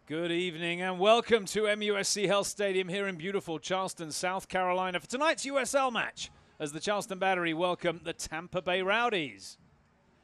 Good evening and welcome to MUSC Health Stadium here in beautiful Charleston, South Carolina for tonight's USL match as the Charleston Battery welcome the Tampa Bay Rowdies.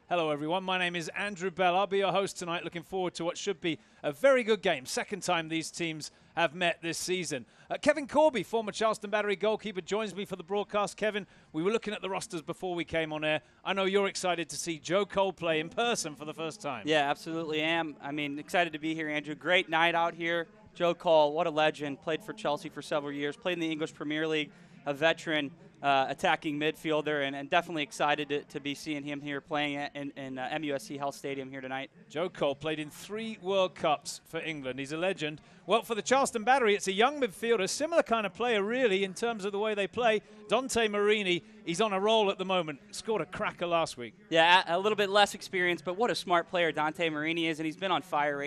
Hello everyone, my name is Andrew Bell. I'll be your host tonight, looking forward to what should be a very good game. Second time these teams have met this season. Kevin Corby, former Charleston Battery goalkeeper, joins me for the broadcast. Kevin, we were looking at the rosters before we came on air. I know you're excited to see Joe Cole play in person for the first time. Yeah, absolutely am. I mean, excited to be here, Andrew. Great night out here. Joe Cole, what a legend. Played for Chelsea for several years. Played in the English Premier League, a veteran attacking midfielder, and definitely excited to be seeing him here playing in MUSC Health Stadium here tonight. Joe Cole played in 3 World Cups for England. He's a legend. Well, for the Charleston Battery, it's a young midfielder, similar kind of player, really, in terms of the way they play. Dante Marini, he's on a roll at the moment. Scored a cracker last week. Yeah, a little bit less experience, but what a smart player Dante Marini is, and he's been on fire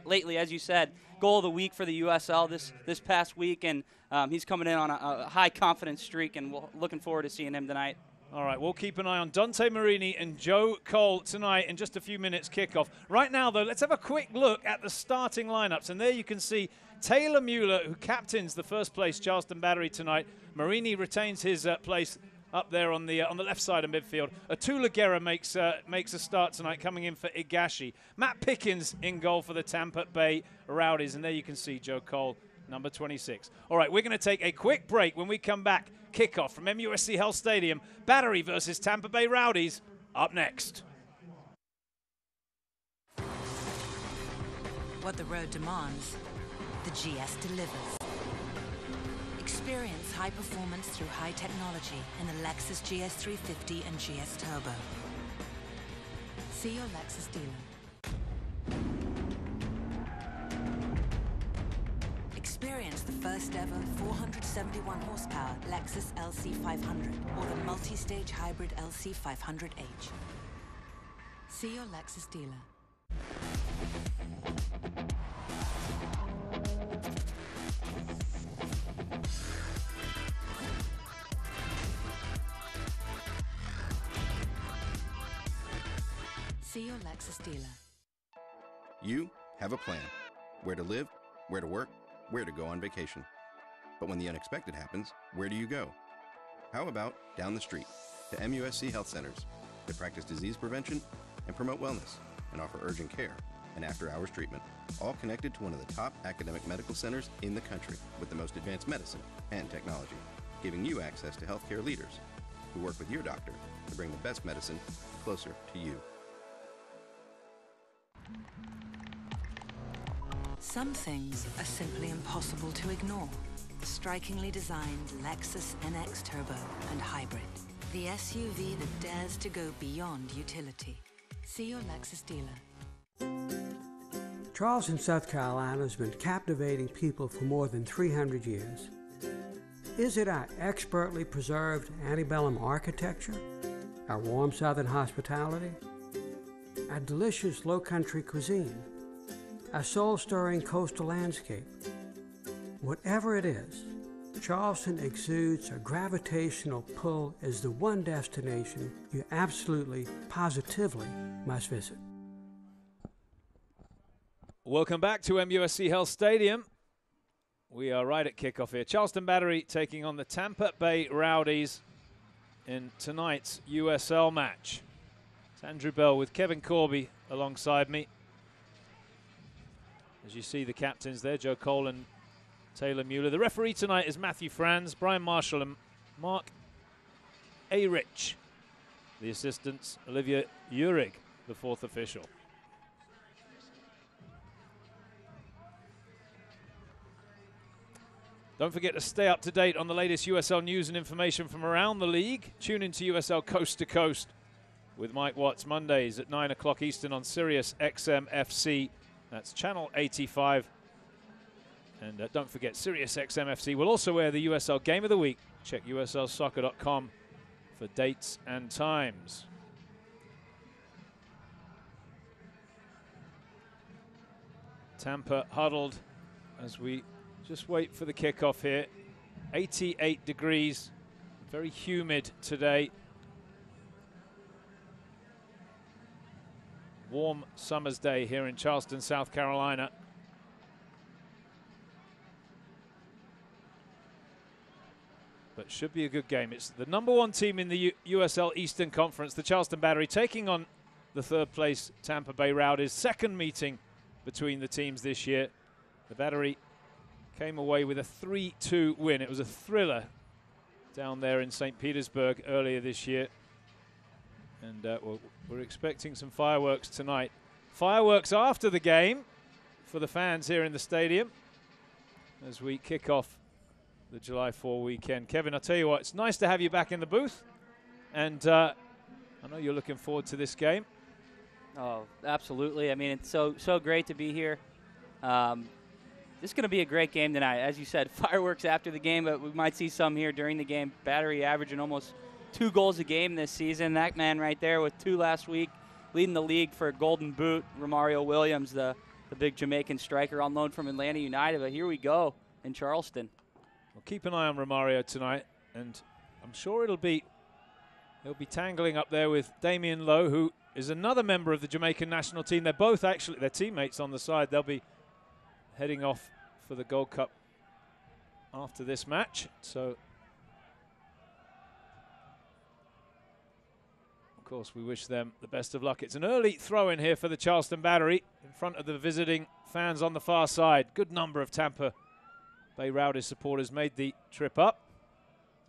lately, as you said. Goal of the week for the USL this past week, and he's coming in on a high-confidence streak, and we're looking forward to seeing him tonight. All right, we'll keep an eye on Dante Marini and Joe Cole tonight in just a few minutes kickoff. Right now, though, let's have a quick look at the starting lineups. And there you can see Taylor Mueller, who captains the first-place Charleston Battery tonight. Marini retains his place up there on the left side of midfield. Atula Guerra makes a start tonight, coming in for Igashi. Matt Pickens in goal for the Tampa Bay Rowdies. And there you can see Joe Cole, number 26. All right, we're going to take a quick break. When we come back, kickoff from MUSC Health Stadium, Battery versus Tampa Bay Rowdies, up next. What the road demands, the GS delivers. Experience high performance through high technology in the Lexus GS 350 and GS Turbo. See your Lexus dealer. Experience the first ever 471 horsepower Lexus LC500 or the multi-stage hybrid LC500H. See your Lexus dealer. See your Lexus dealer. You have a plan. Where to live, where to work, where to go on vacation. But when the unexpected happens, where do you go? How about down the street to MUSC Health Centers that practice disease prevention and promote wellness and offer urgent care and after-hours treatment, all connected to one of the top academic medical centers in the country with the most advanced medicine and technology, giving you access to healthcare leaders who work with your doctor to bring the best medicine closer to you. Some things are simply impossible to ignore. The strikingly designed Lexus NX Turbo and Hybrid. The SUV that dares to go beyond utility. See your Lexus dealer. Charleston, South Carolina has been captivating people for more than 300 years. Is it our expertly preserved antebellum architecture? Our warm southern hospitality? Our delicious low-country cuisine? Our soul-stirring coastal landscape? Whatever it is, Charleston exudes a gravitational pull as the one destination you absolutely, positively must visit. Welcome back to MUSC Health Stadium. We are right at kickoff here. Charleston Battery taking on the Tampa Bay Rowdies in tonight's USL match. It's Andrew Bell with Kevin Corby alongside me. As you see the captains there, Joe Cole and Taylor Mueller. The referee tonight is Matthew Franz, Brian Marshall and Mark A. Rich. The assistants, Olivia Uhrig, the fourth official. Don't forget to stay up to date on the latest USL news and information from around the league. Tune into USL Coast to Coast with Mike Watts Mondays at 9 o'clock Eastern on Sirius XM FC. That's channel 85. And don't forget, Sirius XM FC will also air the USL Game of the Week. Check uslsoccer.com for dates and times. Tampa huddled as we just wait for the kickoff here. 88 degrees, very humid today. Warm summer's day here in Charleston, South Carolina. it should be a good game. It's the #1 team in the USL Eastern Conference, the Charleston Battery, taking on the 3rd place Tampa Bay Rowdies. Second meeting between the teams this year. The Battery came away with a 3-2 win. It was a thriller down there in St. Petersburg earlier this year. And we're expecting some fireworks tonight. Fireworks after the game for the fans here in the stadium as we kick off the July 4 weekend. Kevin, I'll tell you what, it's nice to have you back in the booth. And I know you're looking forward to this game. Oh, absolutely. I mean, it's so great to be here. This is going to be a great game tonight. As you said, fireworks after the game, but we might see some here during the game. Battery averaging almost 2 goals a game this season. That man right there with 2 last week, leading the league for Golden Boot. Romario Williams, the big Jamaican striker on loan from Atlanta United. But here we go in Charleston. Well, keep an eye on Romario tonight, and I'm sure he'll be tangling up there with Damian Lowe, who is another member of the Jamaican national team. They're both actually their teammates on the side. They'll be heading off for the Gold Cup after this match. So, of course, we wish them the best of luck. It's an early throw-in here for the Charleston Battery in front of the visiting fans on the far side. Good number of Tampa Bay Rowdies supporters made the trip up.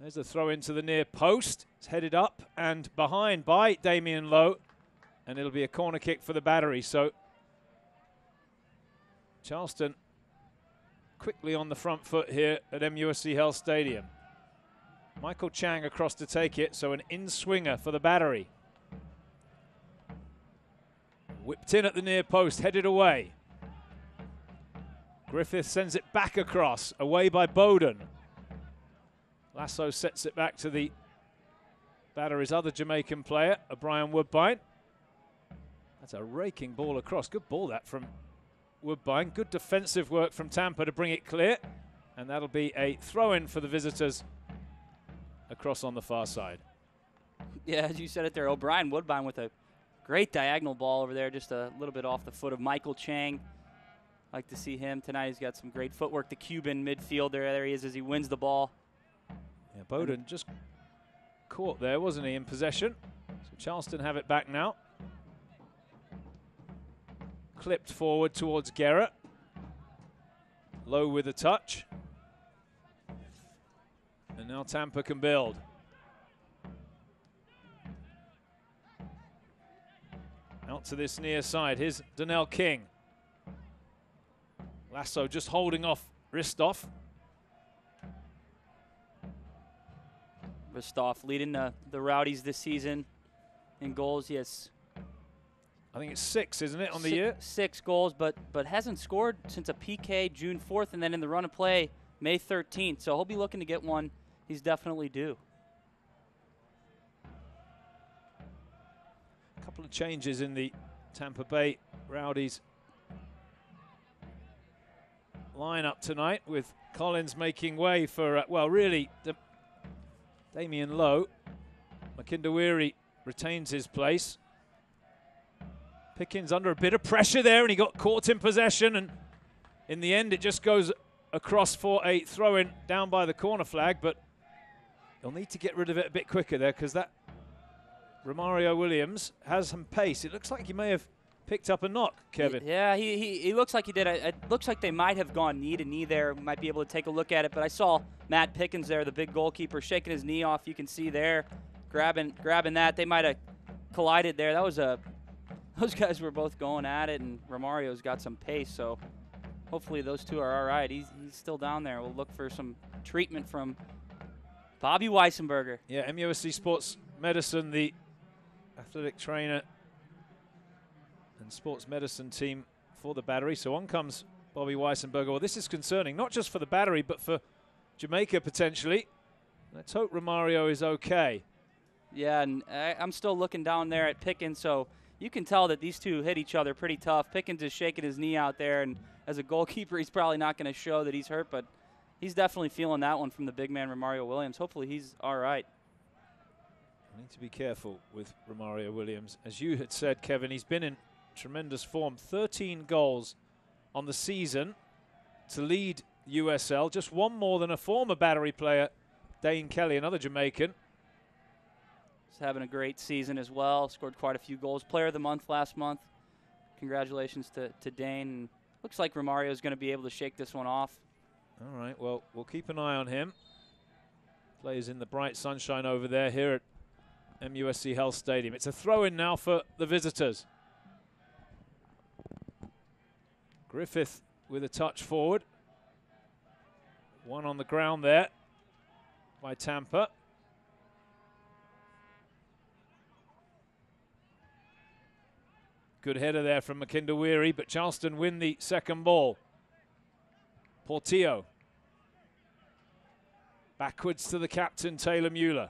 There's a throw into the near post. It's headed up and behind by Damian Lowe. And it'll be a corner kick for the Battery. So Charleston quickly on the front foot here at MUSC Health Stadium. Michael Chang across to take it, so an in-swinger for the Battery. Whipped in at the near post, headed away. Griffith sends it back across, away by Bowden. Lasso sets it back to the Battery's other Jamaican player, O'Brien Woodbine. That's a raking ball across. Good ball that from Woodbine. Good defensive work from Tampa to bring it clear. And that'll be a throw-in for the visitors across on the far side. Yeah, as you said it there, O'Brien Woodbine with a great diagonal ball over there, just a little bit off the foot of Michael Chang. Like to see him tonight. He's got some great footwork. The Cuban midfielder, there he is as he wins the ball. Yeah, Bowden just caught there, wasn't he, in possession. So Charleston have it back now. Clipped forward towards Garrett. Low with a touch. And now Tampa can build. Out to this near side. Here's Donnell King. Lasso just holding off Ristov. Ristov leading the Rowdies this season in goals. Yes, I think it's 6, isn't it, on the year? 6 goals, but hasn't scored since a PK June 4th, and then in the run of play May 13th. So he'll be looking to get one. He's definitely due. A couple of changes in the Tampa Bay Rowdies lineup tonight, with Collins making way for, well, really, Damian Lowe. Makindawiri retains his place. Pickens under a bit of pressure there, and he got caught in possession, and in the end it just goes across for a throw-in down by the corner flag, but he'll need to get rid of it a bit quicker there, because that Romario Williams has some pace. It looks like he may have picked up a knock, Kevin. Yeah, he looks like he did. It looks like they might have gone knee to knee there. Might be able to take a look at it, but I saw Matt Pickens there, the big goalkeeper, shaking his knee off. You can see there, grabbing that. They might have collided there. That was those guys were both going at it, and Romario's got some pace, so hopefully those two are all right. He's still down there. We'll look for some treatment from Bobby Weissenberger. Yeah, MUSC Sports Medicine, the athletic trainer and sports medicine team for the Battery. So on comes Bobby Weissenberger. Well, this is concerning, not just for the Battery, but for Jamaica potentially. Let's hope Romario is okay. Yeah, and I'm still looking down there at Pickens, so you can tell that these two hit each other pretty tough. Pickens is shaking his knee out there, and as a goalkeeper, he's probably not going to show that he's hurt, but he's definitely feeling that one from the big man, Romario Williams. Hopefully he's all right. I need to be careful with Romario Williams. As you had said, Kevin, he's been in tremendous form. 13 goals on the season to lead USL. Just one more than a former Battery player, Dane Kelly, another Jamaican. He's having a great season as well. Scored quite a few goals. Player of the month last month. Congratulations to Dane. And looks like Romario is going to be able to shake this one off. All right, well, we'll keep an eye on him. Plays in the bright sunshine over there here at MUSC Health Stadium. It's a throw-in now for the visitors. Griffith with a touch forward. One on the ground there by Tampa. Good header there from Makinda Weary, but Charleston win the second ball. Portillo. Backwards to the captain, Taylor Mueller.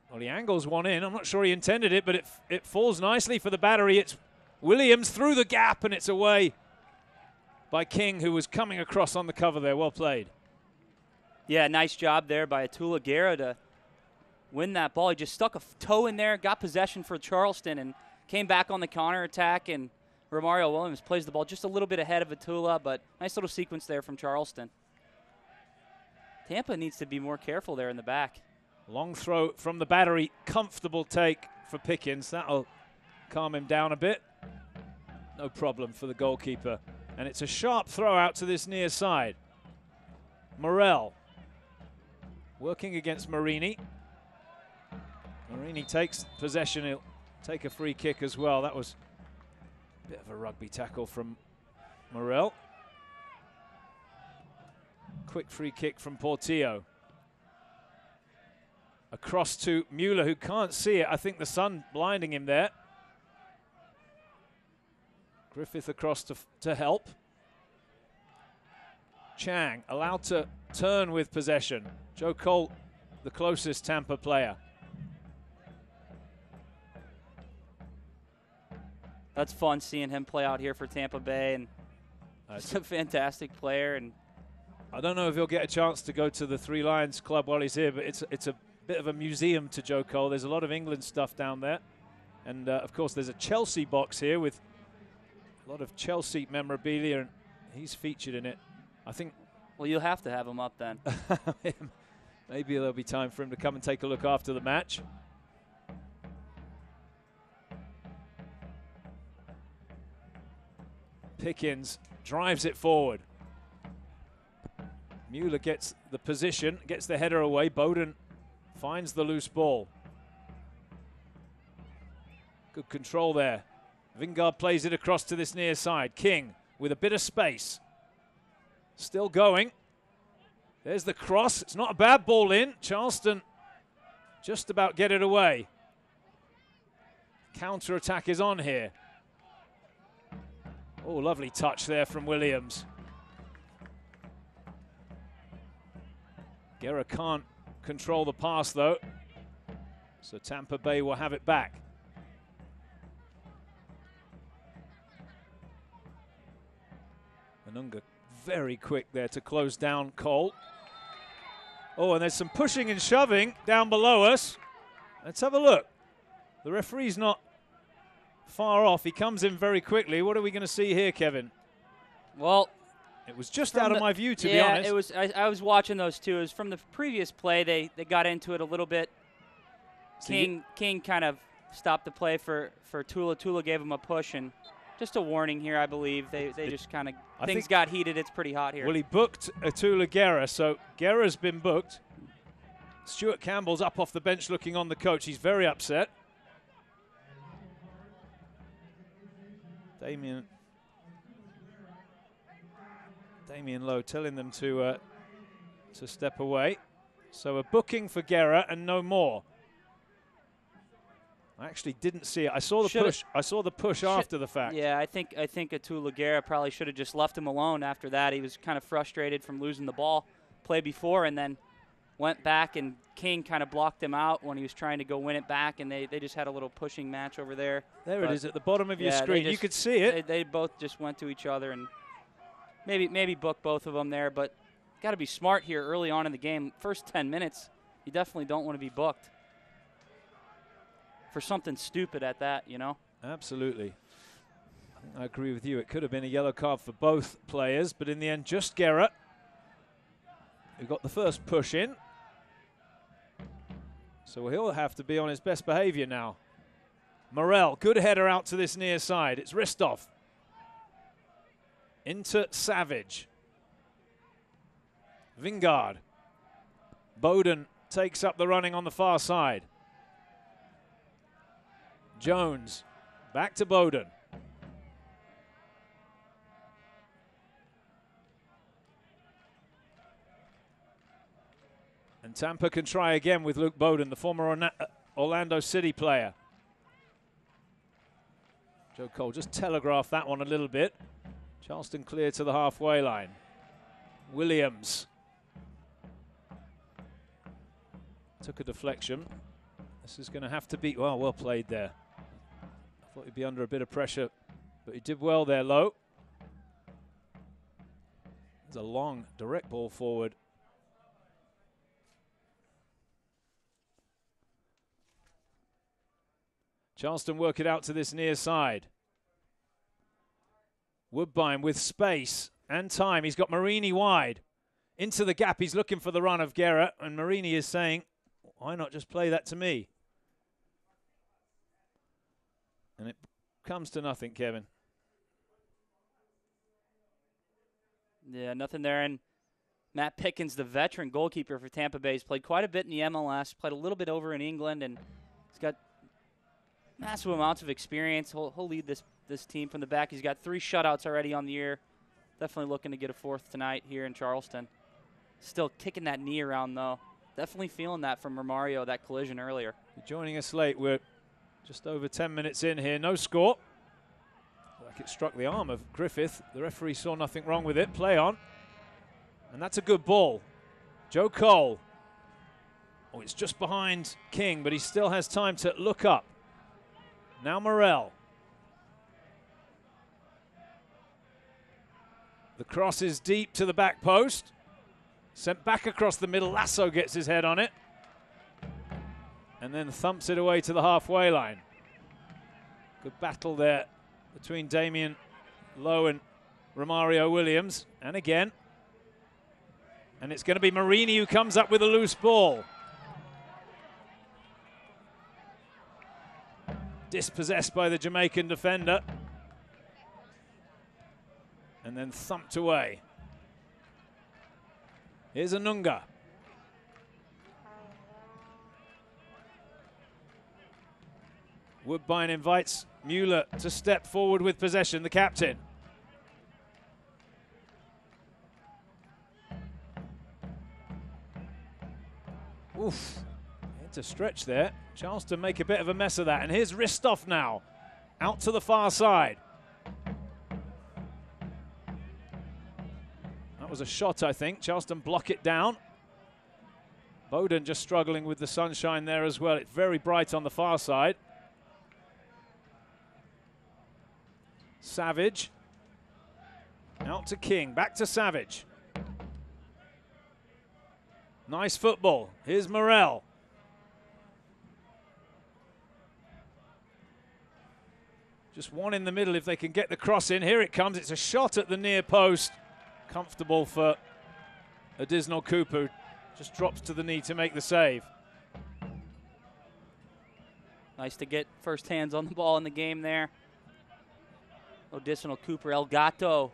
Well, he angles one in. I'm not sure he intended it, but it falls nicely for the battery. It's Williams through the gap, and it's away by King, who was coming across on the cover there. Well played. Yeah, nice job there by Atula Guerra to win that ball. He just stuck a toe in there, got possession for Charleston, and came back on the counterattack, and Romario Williams plays the ball just a little bit ahead of Atula, but nice little sequence there from Charleston. Tampa needs to be more careful there in the back. Long throw from the battery. Comfortable take for Pickens. That'll calm him down a bit. No problem for the goalkeeper. And it's a sharp throw out to this near side. Morel working against Marini. Marini takes possession. He'll take a free kick as well. That was a bit of a rugby tackle from Morel. Quick free kick from Portillo. Across to Mueller, who can't see it. I think the sun blinding him there. Griffith across to help. Chang allowed to turn with possession. Joe Cole, the closest Tampa player. That's fun seeing him play out here for Tampa Bay, and he's a fantastic player. And I don't know if he'll get a chance to go to the Three Lions Club while he's here, but it's a bit of a museum to Joe Cole. There's a lot of England stuff down there. And, of course, there's a Chelsea box here with a lot of Chelsea memorabilia, and he's featured in it. I think... Well, you'll have to have him up then. Maybe there'll be time for him to come and take a look after the match. Pickens drives it forward. Mueller gets the position, gets the header away. Bowden finds the loose ball. Good control there. Vingard plays it across to this near side. King with a bit of space. Still going. There's the cross. It's not a bad ball in. Charleston just about get it away. Counter-attack is on here. Oh, lovely touch there from Williams. Guerra can't control the pass, though. So Tampa Bay will have it back. Anunga very quick there to close down Cole. Oh, and there's some pushing and shoving down below us. Let's have a look. The referee's not far off. He comes in very quickly. What are we going to see here, Kevin? Well, it was just out of my view, to be honest. Yeah, it was. I was watching those two. It was from the previous play. They got into it a little bit. King kind of stopped the play for Tula. Tula gave him a push, and just a warning here, I believe. They just kind of, things got heated. It's pretty hot here. Well, he booked Atula Guerra, so Guerra's been booked. Stuart Campbell's up off the bench looking on the coach. He's very upset. Damien Lowe telling them to step away. So a booking for Guerra and no more. I actually didn't see it. I saw the push. I saw the push after the fact. Yeah, I think Atula Guerra probably should have just left him alone after that. He was kind of frustrated from losing the ball play before, and then went back, and King kind of blocked him out when he was trying to go win it back, and they just had a little pushing match over there. There it is at the bottom of your screen. You could see it. They both just went to each other, and maybe book both of them there, but got to be smart here early on in the game. First 10 minutes, you definitely don't want to be booked for something stupid at that, you know? Absolutely. I agree with you. It could have been a yellow card for both players, but in the end, just Guerra. who got the first push in. So he'll have to be on his best behavior now. Morel, good header out to this near side. It's Ristov. Into Savage. Vingard. Bowden takes up the running on the far side. Jones. Back to Bowden. And Tampa can try again with Luke Bowden, the former Orlando City player. Joe Cole just telegraphed that one a little bit. Charleston clear to the halfway line. Williams. Took a deflection. This is going to have to be, well played there. I thought he'd be under a bit of pressure, but he did well there, Lowe. There's a long, direct ball forward. Charleston work it out to this near side. Woodbine with space and time. He's got Marini wide. Into the gap, he's looking for the run of Guerra, and Marini is saying, why not just play that to me? And it comes to nothing, Kevin. Yeah, nothing there. And Matt Pickens, the veteran goalkeeper for Tampa Bay, has played quite a bit in the MLS, played a little bit over in England, and he's got massive amounts of experience. He'll lead this team from the back. He's got 3 shutouts already on the year. Definitely looking to get a 4th tonight here in Charleston. Still kicking that knee around, though. Definitely feeling that from Romario, that collision earlier. You're joining us late. We're just over 10 minutes in here. No score. Like it struck the arm of Griffith. The referee saw nothing wrong with it. Play on. And that's a good ball. Joe Cole. Oh, it's just behind King, but he still has time to look up. Now Morel. The cross is deep to the back post. Sent back across the middle. Lasso gets his head on it. And then thumps it away to the halfway line. Good battle there between Damian Lowe and Romario Williams. And again. And it's going to be Marini who comes up with a loose ball. Dispossessed by the Jamaican defender. And then thumped away. Here's Anunga. Woodbine invites Mueller to step forward with possession, the captain. Oof, it's a stretch there. Charleston make a bit of a mess of that. And here's Ristov now, out to the far side. That was a shot, I think. Charleston block it down. Bowden just struggling with the sunshine there as well. It's very bright on the far side. Savage. Out to King. Back to Savage. Nice football. Here's Morel. Just one in the middle if they can get the cross in. Here it comes. It's a shot at the near post. Comfortable for Adisnell Cooper. Just drops to the knee to make the save. Nice to get first hands on the ball in the game there. Adisnell Cooper, El Gato.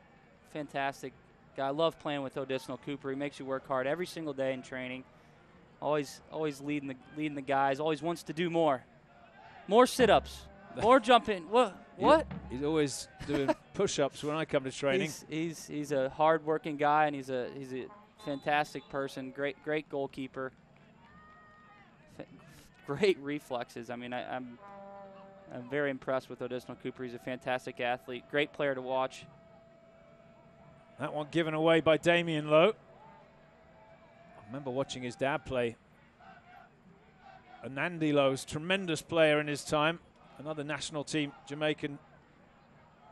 Fantastic guy. I love playing with Adisnell Cooper. He makes you work hard every single day in training. Always leading the guys. Always wants to do more. More sit-ups. More jumping. What? He's always doing push-ups when I come to training. He's a hard-working guy, and he's a fantastic person. Great goalkeeper. Great reflexes. I mean, I'm very impressed with Adisnell Cooper. He's a fantastic athlete. Great player to watch. That one given away by Damian Lowe. I remember watching his dad play. Anandi Lowe's tremendous player in his time. Another national team Jamaican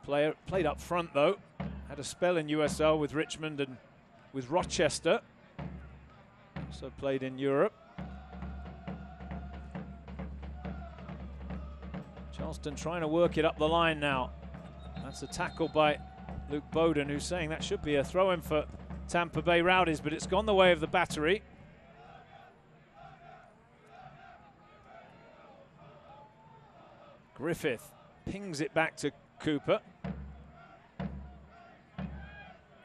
player. Played up front, though. Had a spell in USL with Richmond and with Rochester. Also played in Europe. Charleston trying to work it up the line now. That's a tackle by Luke Bowden, who's saying that should be a throw-in for Tampa Bay Rowdies, but it's gone the way of the Battery. Griffith pings it back to Cooper.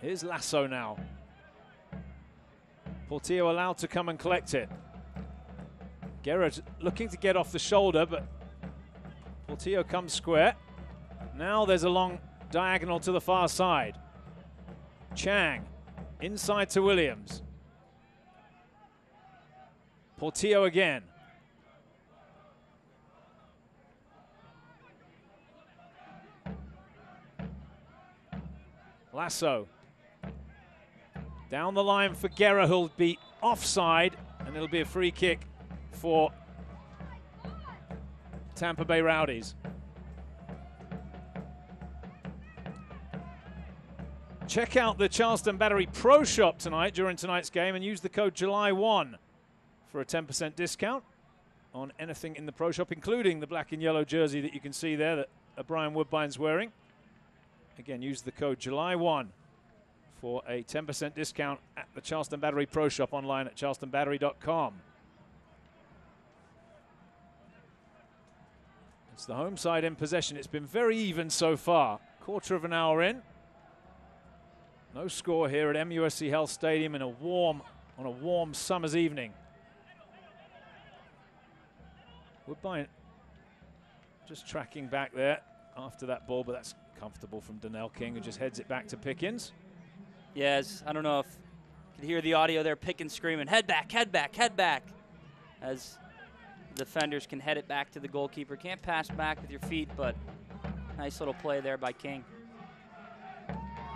Here's Lasso now. Portillo allowed to come and collect it. Gerrard looking to get off the shoulder, but Portillo comes square. Now there's a long diagonal to the far side. Chang inside to Williams. Portillo again. Lasso. Down the line for Guerra, who'll be offside, and it'll be a free kick for Tampa Bay Rowdies. Check out the Charleston Battery Pro Shop tonight during tonight's game and use the code July1 for a 10% discount on anything in the Pro Shop, including the black and yellow jersey that you can see there that Brian Woodbine's wearing. Again, use the code July1 for a 10% discount at the Charleston Battery Pro Shop online at charlestonbattery.com. It's the home side in possession. It's been very even so far. Quarter of an hour in. No score here at MUSC Health Stadium on a warm summer's evening. Woodbine just tracking back there after that ball, but that's comfortable from Donnell King, who just heads it back to Pickens. Yes, I don't know if you can hear the audio there, Pickens screaming, head back, head back, head back, as defenders can head it back to the goalkeeper. Can't pass back with your feet, but nice little play there by King.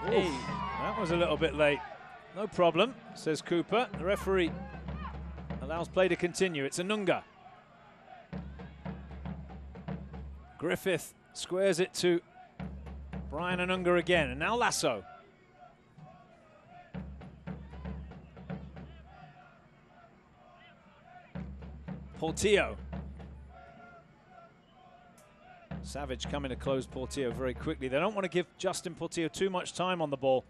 Hey, that was a little bit late. No problem, says Cooper. The referee allows play to continue. It's Anunga. Griffith squares it to Brian Anunga again, and now Lasso. Portillo. Savage coming to close Portillo very quickly. They don't want to give Justin Portillo too much time on the ball.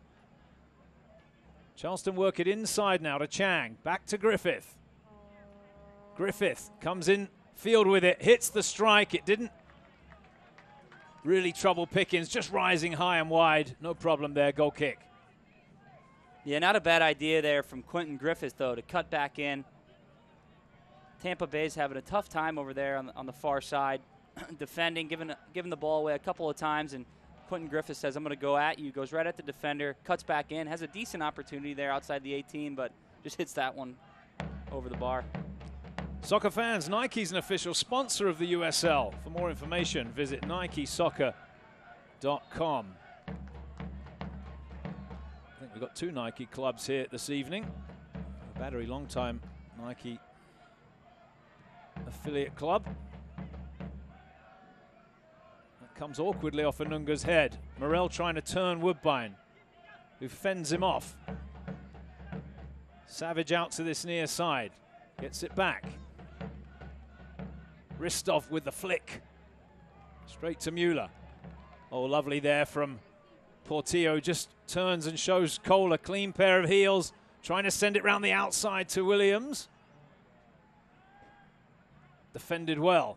Charleston work it inside now to Chang. Back to Griffith. Griffith comes in field with it, hits the strike. It didn't really trouble Pickens, just rising high and wide. No problem there, goal kick. Yeah, not a bad idea there from Quentin Griffith, though, to cut back in. Tampa Bay's having a tough time over there on the far side, defending, giving the ball away a couple of times, and Quentin Griffith says, I'm going to go at you, goes right at the defender, cuts back in, has a decent opportunity there outside the 18, but just hits that one over the bar. Soccer fans, Nike's an official sponsor of the USL. For more information, visit NikeSoccer.com. I think we've got two Nike clubs here this evening. A Battery, long-time Nike affiliate club. That comes awkwardly off Anunga's head. Morel trying to turn Woodbine, who fends him off. Savage out to this near side. Gets it back. Ristov with the flick. Straight to Mueller. Oh, lovely there from Portillo. Just turns and shows Cole a clean pair of heels. Trying to send it round the outside to Williams. Defended well.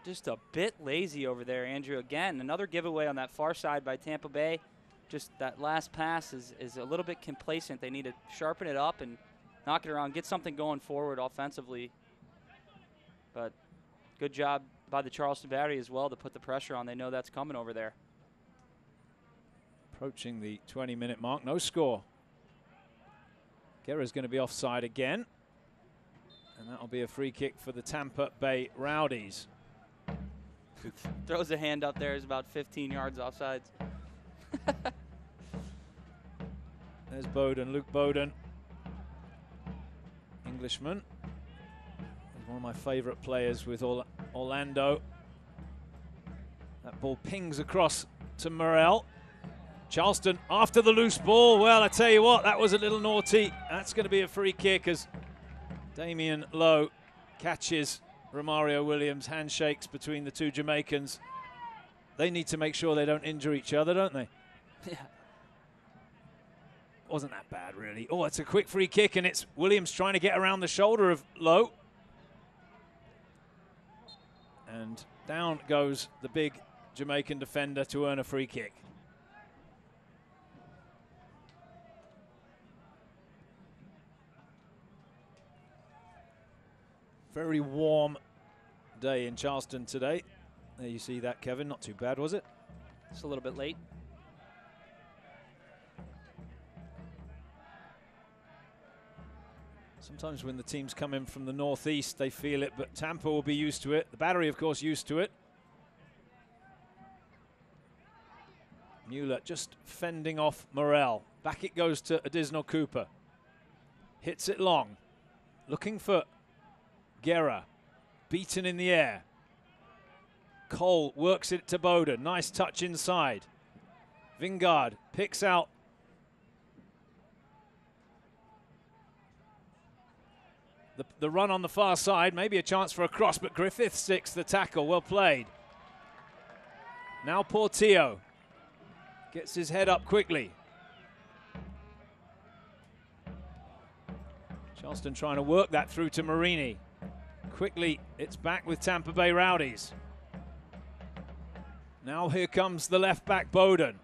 Just a bit lazy over there, Andrew. Again, another giveaway on that far side by Tampa Bay. Just that last pass is a little bit complacent. They need to sharpen it up and knock it around, get something going forward offensively. But good job by the Charleston Battery as well to put the pressure on. They know that's coming over there. Approaching the 20-minute mark, no score. Guerra's going to be offside again. And that'll be a free kick for the Tampa Bay Rowdies. Throws a hand up there, is about 15 yards offsides. There's Bowden, Luke Bowden. Englishman. He's one of my favorite players with Orlando. That ball pings across to Morel. Charleston after the loose ball. Well, I tell you what, that was a little naughty. That's going to be a free kick as Damian Lowe catches Romario Williams. Handshakes between the two Jamaicans. They need to make sure they don't injure each other, don't they? Yeah. wasn't that bad, really. Oh, it's a quick free kick, and it's Williams trying to get around the shoulder of Lowe. And down goes the big Jamaican defender to earn a free kick. Very warm day in Charleston today. There you see that, Kevin. Not too bad, was it? Just a little bit late. Sometimes when the teams come in from the northeast, they feel it, but Tampa will be used to it. The Battery, of course, used to it. Mueller just fending off Morrell. Back it goes to Additional Cooper. Hits it long. Looking for Guerra. Beaten in the air. Cole works it to Bowden. Nice touch inside. Vingard picks out the run on the far side. Maybe a chance for a cross, but Griffith sticks the tackle. Well played. Now Portillo gets his head up quickly. Charleston trying to work that through to Marini. Quickly, it's back with Tampa Bay Rowdies. Now here comes the left back Bowden.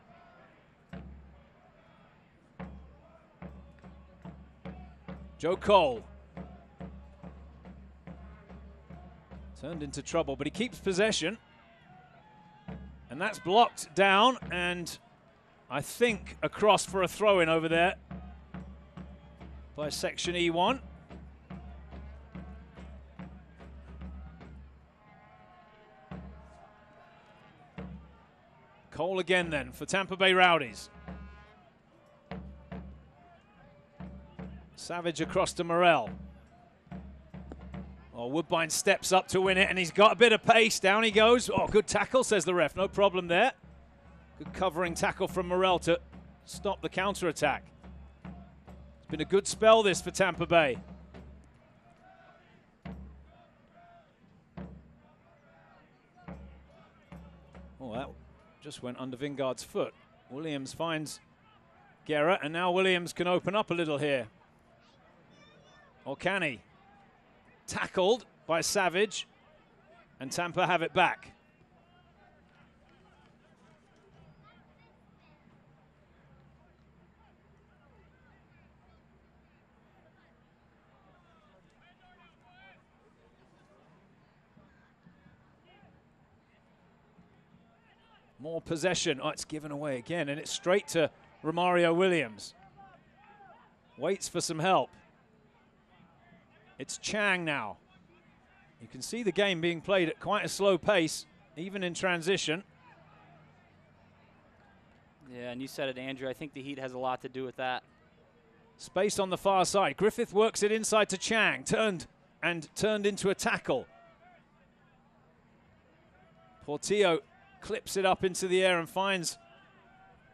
Joe Cole. Turned into trouble, but he keeps possession. And that's blocked down, and I think a cross for a throw-in over there by Section E1. Cole again then for Tampa Bay Rowdies. Savage across to Morrell. Oh, Woodbine steps up to win it, and he's got a bit of pace. Down he goes. Oh, good tackle, says the ref. No problem there. Good covering tackle from Morrell to stop the counter-attack. It's been a good spell, this, for Tampa Bay. Oh, that just went under Vingard's foot. Williams finds Guerra, and now Williams can open up a little here. Or can he? Tackled by Savage, and Tampa have it back. More possession. Oh, it's given away again, and it's straight to Romario Williams. Waits for some help. It's Chang now. You can see the game being played at quite a slow pace, even in transition. Yeah, and you said it, Andrew. I think the heat has a lot to do with that. Space on the far side. Griffith works it inside to Chang. Turned into a tackle. Portillo clips it up into the air and finds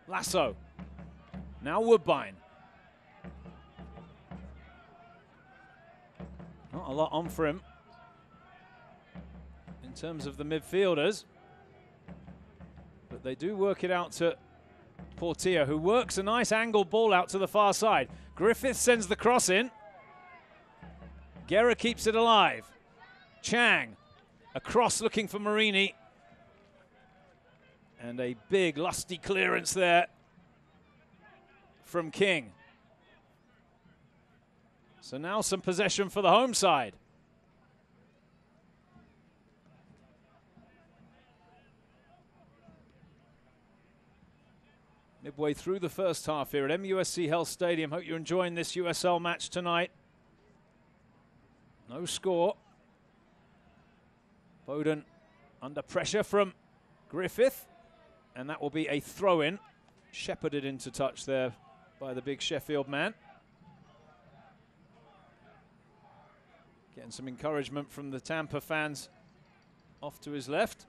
Lasso. Now Woodbine. Not a lot on for him in terms of the midfielders, but they do work it out to Portillo, who works a nice angled ball out to the far side. Griffith sends the cross in. Guerra keeps it alive. Chang, a cross looking for Marini. And a big, lusty clearance there from King. So now some possession for the home side. Midway through the first half here at MUSC Health Stadium. Hope you're enjoying this USL match tonight. No score. Bowden under pressure from Griffith. And that will be a throw-in. Shepherded into touch there by the big Sheffield man. Getting some encouragement from the Tampa fans off to his left.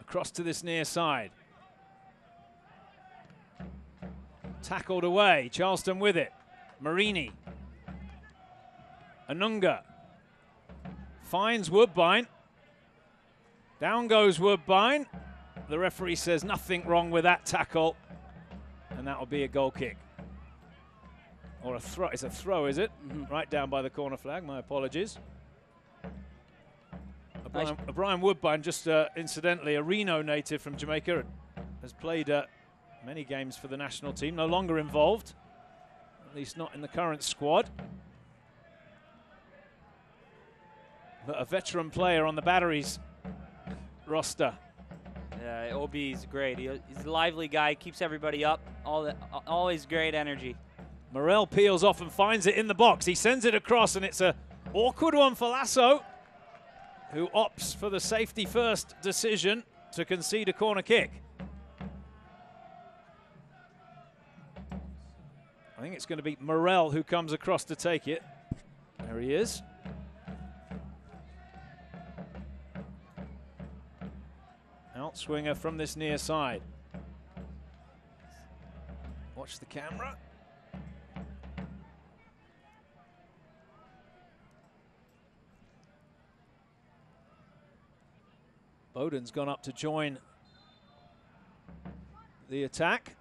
Across to this near side. Tackled away. Charleston with it. Marini. Anunga finds Woodbine. Down goes Woodbine. The referee says nothing wrong with that tackle, and that will be a goal kick. Or a throw. It's a throw, is it? Right down by the corner flag. My apologies. Brian Woodbine, just incidentally, a Reno native from Jamaica, has played many games for the national team. No longer involved, at least not in the current squad. But a veteran player on the Batteries roster. Yeah, OB's great. He's a lively guy, keeps everybody up. Always great energy. Morel peels off and finds it in the box. He sends it across, and it's an awkward one for Lasso, who opts for the safety first decision to concede a corner kick. I think it's going to be Morel who comes across to take it. There he is. Outswinger from this near side. Watch the camera. Bowden's gone up to join the attack.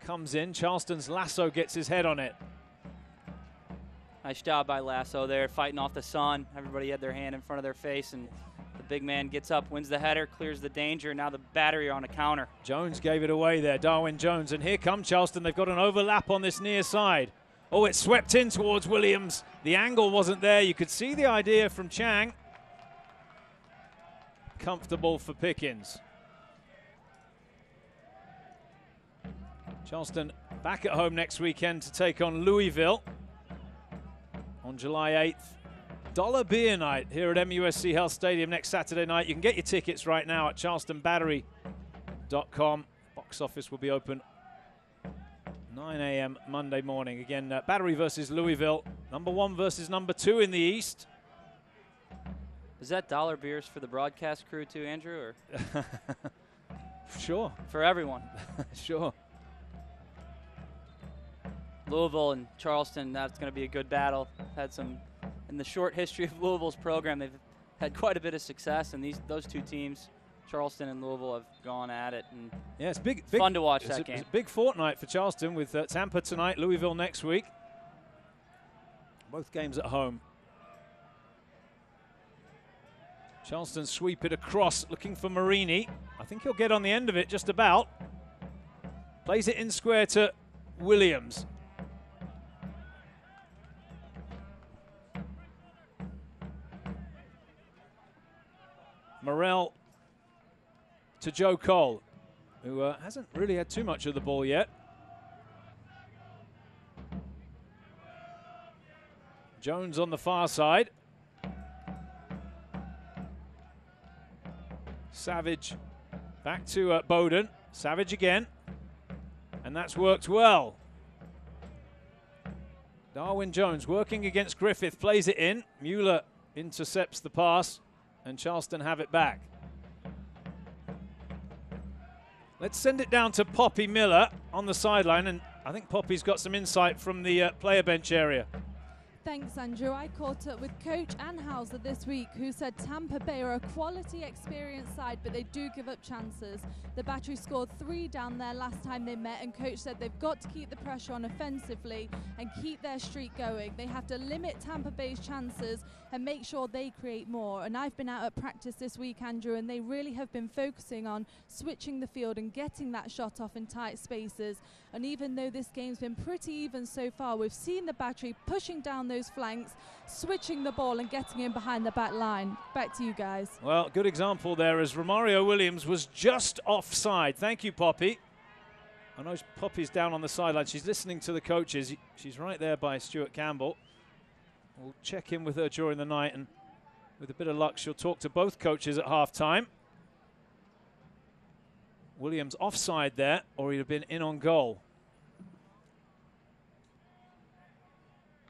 Comes in. Charleston's Lasso gets his head on it. Nice job by Lasso there, fighting off the sun. Everybody had their hand in front of their face, and the big man gets up, wins the header, clears the danger. Now the Battery are on a counter. Jones gave it away there, Darwin Jones. And here comes Charleston. They've got an overlap on this near side. Oh, it's swept in towards Williams. The angle wasn't there. You could see the idea from Chang. Comfortable for Pickens. Charleston back at home next weekend to take on Louisville on July 8th. Dollar beer night here at MUSC Health Stadium next Saturday night. You can get your tickets right now at charlestonbattery.com. Box office will be open 9 a.m. Monday morning. Again, Battery versus Louisville. Number 1 versus number 2 in the East. Is that dollar beers for the broadcast crew too, Andrew? Or Sure. For everyone. Sure. Louisville and Charleston, that's going to be a good battle. Had some, in the short history of Louisville's program, they've had quite a bit of success, and those two teams, Charleston and Louisville, have gone at it. And yeah, it's big, fun to watch that game. It's a big fortnight for Charleston with Tampa tonight, Louisville next week. Both games at home. Charleston sweep it across, looking for Marini. I think he'll get on the end of it just about. Plays it in square to Williams. Morel to Joe Cole, who hasn't really had too much of the ball yet. Jones on the far side. Savage back to Bowden. Savage again. And that's worked well. Darwin Jones working against Griffith, plays it in. Mueller intercepts the pass, and Charleston have it back. Let's send it down to Poppy Miller on the sideline, and I think Poppy's got some insight from the player bench area. Thanks, Andrew. I caught up with Coach Ann Hauser this week, who said Tampa Bay are a quality, experienced side, but they do give up chances. The Battery scored 3 down there last time they met, and Coach said they've got to keep the pressure on offensively and keep their streak going. They have to limit Tampa Bay's chances and make sure they create more. And I've been out at practice this week, Andrew, and they really have been focusing on switching the field and getting that shot off in tight spaces. And even though this game's been pretty even so far, we've seen the Battery pushing down those flanks, switching the ball and getting in behind the back line. Back to you guys. Well, good example there as Romario Williams was just offside. Thank you, Poppy. I know Poppy's down on the sideline. She's listening to the coaches. She's right there by Stuart Campbell. We'll check in with her during the night, and with a bit of luck, she'll talk to both coaches at halftime. Williams offside there, or he'd have been in on goal.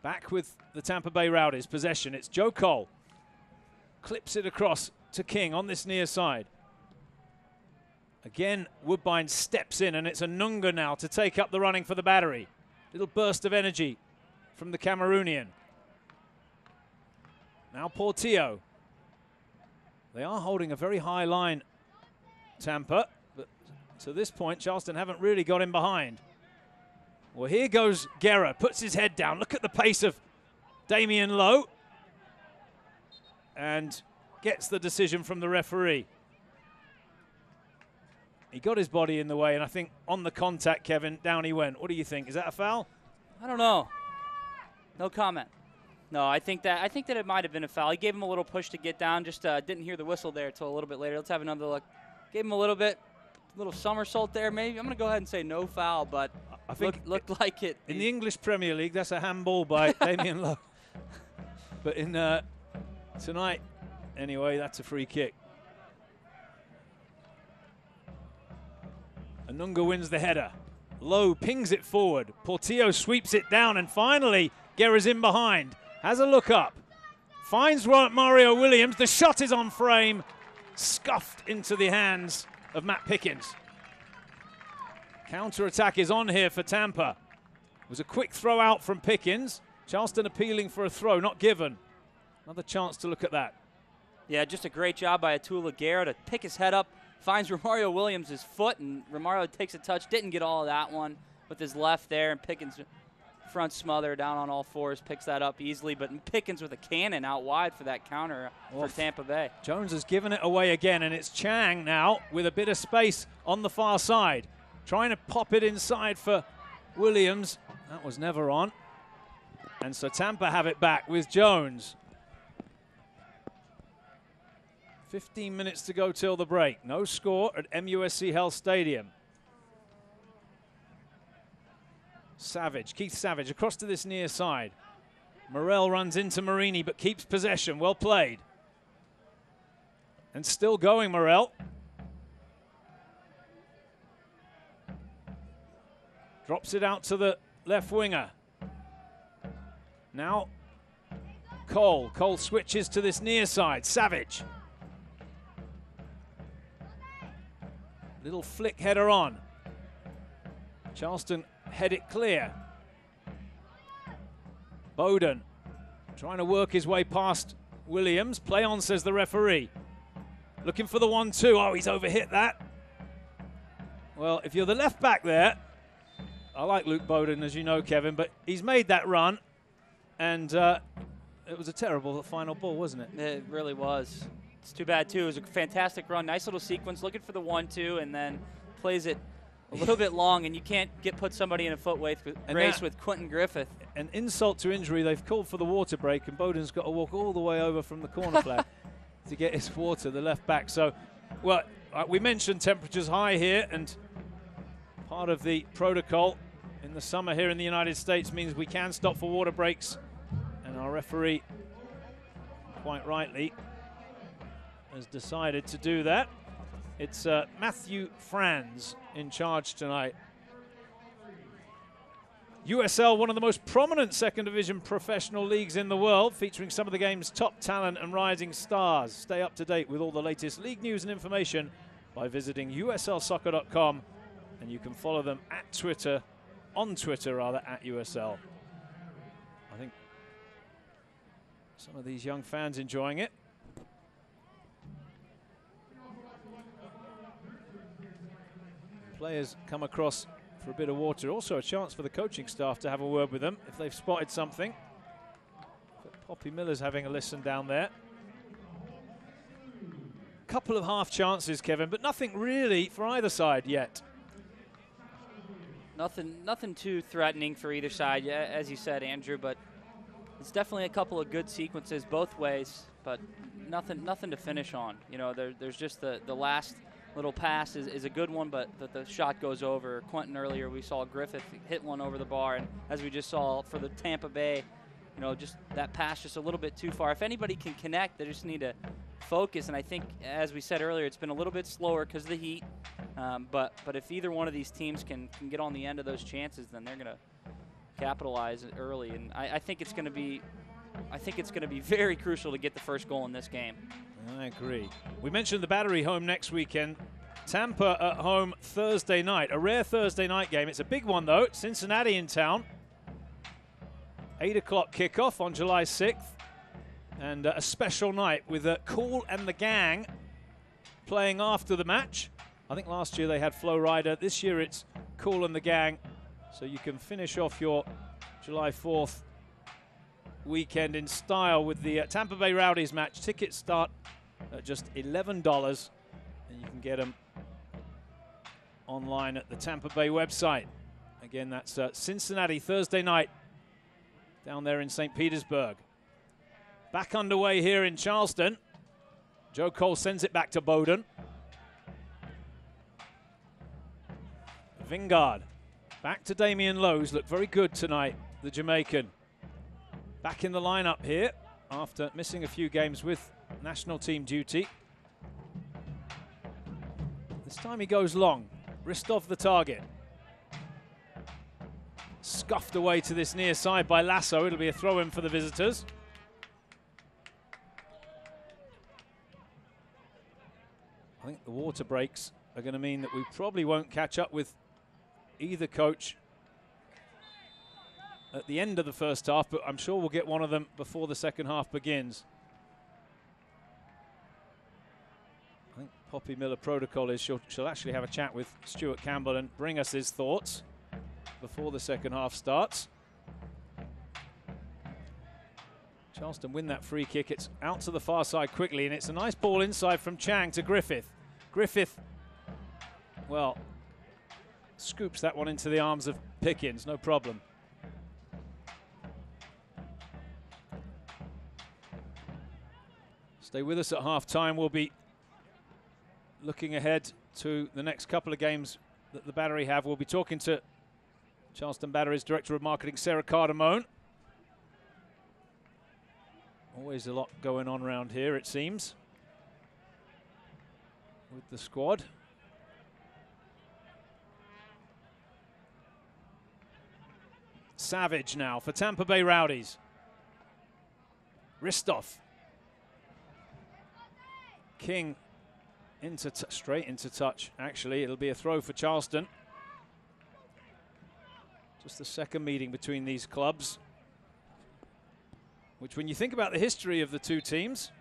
Back with the Tampa Bay Rowdies. Possession. It's Joe Cole. Clips it across to King on this near side. Again, Woodbine steps in, and it's Anunga now to take up the running for the Battery. Little burst of energy from the Cameroonian. Now Portillo. They are holding a very high line, Tampa, but to this point, Charleston haven't really got him behind. Well, here goes Guerra, puts his head down. Look at the pace of Damian Lowe. And gets the decision from the referee. He got his body in the way, and I think on the contact, Kevin, down he went. What do you think? Is that a foul? I don't know. No comment. No, I think that it might have been a foul. He gave him a little push to get down. Just didn't hear the whistle there until a little bit later. Let's have another look. Gave him a little somersault there. Maybe I'm going to go ahead and say no foul, but I think looked like it. In the English Premier League, that's a handball by Damian Lowe. But in tonight, anyway, that's a free kick. Anunga wins the header. Lowe pings it forward. Portillo sweeps it down, and finally, Guerra's in behind. Has a look up. Finds Mario Williams. The shot is on frame. Scuffed into the hands of Matt Pickens. Counter-attack is on here for Tampa. It was a quick throw out from Pickens. Charleston appealing for a throw, not given. Another chance to look at that. Yeah, just a great job by Atula Guerra to pick his head up. Finds Romario Williams' foot, and Romario takes a touch. Didn't get all of that one with his left there, and Pickens front smother down on all fours, picks that up easily. But Pickens with a cannon out wide for that counter for Tampa Bay. Jones has given it away again, and it's Chang now with a bit of space on the far side. Trying to pop it inside for Williams. That was never on. And so Tampa have it back with Jones. 15 minutes to go till the break. No score at MUSC Health Stadium. Keith Savage across to this near side. Morel runs into Marini but keeps possession. Well played. And still going, Morel. Drops it out to the left winger. Now Cole. Cole switches to this near side. Savage. Little flick header on. Charleston head it clear. Bowden trying to work his way past Williams. Play on, says the referee. Looking for the 1-2. Oh, he's overhit that. Well, if you're the left back there, I like Luke Bowden, as you know, Kevin, but he's made that run, and it was a terrible final ball, wasn't it? It really was. It's too bad, too. It was a fantastic run. Nice little sequence, looking for the 1-2, and then plays it a little bit long, and you can't put somebody in a foot race with Quentin Griffith. An insult to injury. They've called for the water break, and Bowden's got to walk all the way over from the corner flag to get his water, the left back. So, well, we mentioned temperatures high here, and part of the protocol in the summer here in the United States means we can stop for water breaks, and our referee, quite rightly, has decided to do that. It's Matthew Franz in charge tonight. USL, one of the most prominent second division professional leagues in the world, featuring some of the game's top talent and rising stars. Stay up to date with all the latest league news and information by visiting uslsoccer.com, and you can follow them at Twitter, on Twitter rather, at USL. I think some of these young fans enjoying it. Players come across for a bit of water. Also a chance for the coaching staff to have a word with them if they've spotted something. But Poppy Miller's having a listen down there. Couple of half chances, Kevin, but nothing really for either side yet. Nothing too threatening for either side, as you said, Andrew, but it's definitely a couple of good sequences both ways, but nothing to finish on. You know, there's just the last little pass is a good one, but the shot goes over. Quentin earlier, we saw Griffith hit one over the bar, and as we just saw for the Tampa Bay, you know, just that pass just a little bit too far. If anybody can connect, they just need to focus, and I think, as we said earlier, it's been a little bit slower because of the heat, but if either one of these teams can get on the end of those chances, then they're going to capitalize early, and I think it's going to be very crucial to get the first goal in this game. I agree. We mentioned the Battery home next weekend. Tampa at home Thursday night. A rare Thursday night game. It's a big one, though. Cincinnati in town. 8 o'clock kickoff on July 6th. And a special night with Cool and the gang playing after the match. I think last year they had Flo Rida. This year it's Cool and the gang. So you can finish off your July 4th weekend in style with the Tampa Bay Rowdies match. Tickets start at just $11, and you can get them online at the Tampa Bay website. Again, that's Cincinnati Thursday night down there in St. Petersburg. Back underway here in Charleston. Joe Cole sends it back to Bowden. Vingard back to Damian Lowe's. Looked very good tonight, the Jamaican. Back in the lineup here after missing a few games with national team duty. This time he goes long. Ristov the target. Scuffed away to this near side by Lasso. It'll be a throw-in for the visitors. I think the water breaks are going to mean that we probably won't catch up with either coach at the end of the first half, but I'm sure we'll get one of them before the second half begins. I think Poppy Miller protocol is she'll actually have a chat with Stuart Campbell and bring us his thoughts before the second half starts. Charleston win that free kick. It's out to the far side quickly, and it's a nice ball inside from Chang to Griffith. Griffith, well, scoops that one into the arms of Pickens, no problem. Stay with us at half-time. We'll be looking ahead to the next couple of games that the Battery have. We'll be talking to Charleston Battery's Director of Marketing, Sarah Cardamone. Always a lot going on around here, it seems, with the squad. Savage now for Tampa Bay Rowdies. Ristov. King straight into touch. Actually, it'll be a throw for Charleston. Just the second meeting between these clubs, which, when you think about the history of the two teams,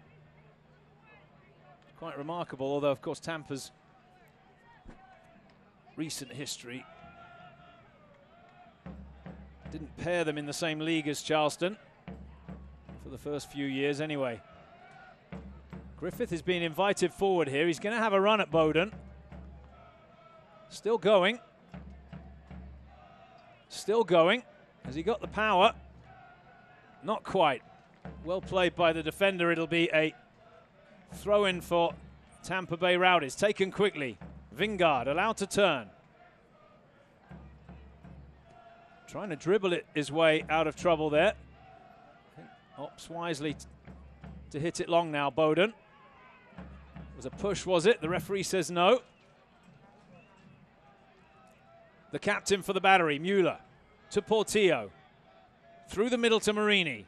quite remarkable. Although, of course, Tampa's recent history didn't pair them in the same league as Charleston for the first few years anyway. Griffith is being invited forward here. He's going to have a run at Bowden. Still going. Still going. Has he got the power? Not quite. Well played by the defender. It'll be a throw-in for Tampa Bay Rowdies. Taken quickly. Vingard allowed to turn. Trying to dribble it his way out of trouble there. Opts wisely to hit it long now, Bowden. Was a push, was it? The referee says no. The captain for the Battery, Mueller, to Portillo. Through the middle to Marini.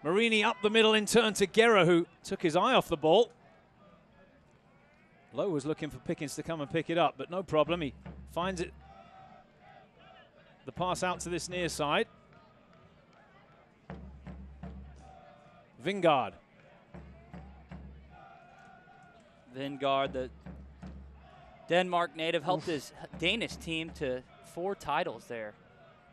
Marini up the middle in turn to Guerra, who took his eye off the ball. Lowe was looking for Pickens to come and pick it up, but no problem. He finds it. The pass out to this near side. Vingard. Vingard, the Denmark native, helped his Danish team to 4 titles there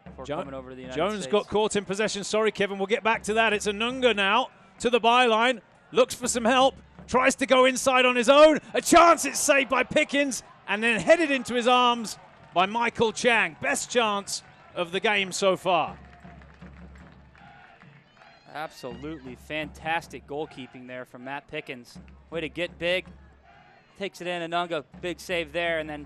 before coming over to the United States. Jones got caught in possession. Sorry, Kevin, we'll get back to that. It's Anunga now to the byline. Looks for some help. Tries to go inside on his own. A chance, it's saved by Pickens, and then headed into his arms by Michael Chang. Best chance of the game so far. Absolutely fantastic goalkeeping there from Matt Pickens. Way to get big. Takes it in, Anunga, big save there, and then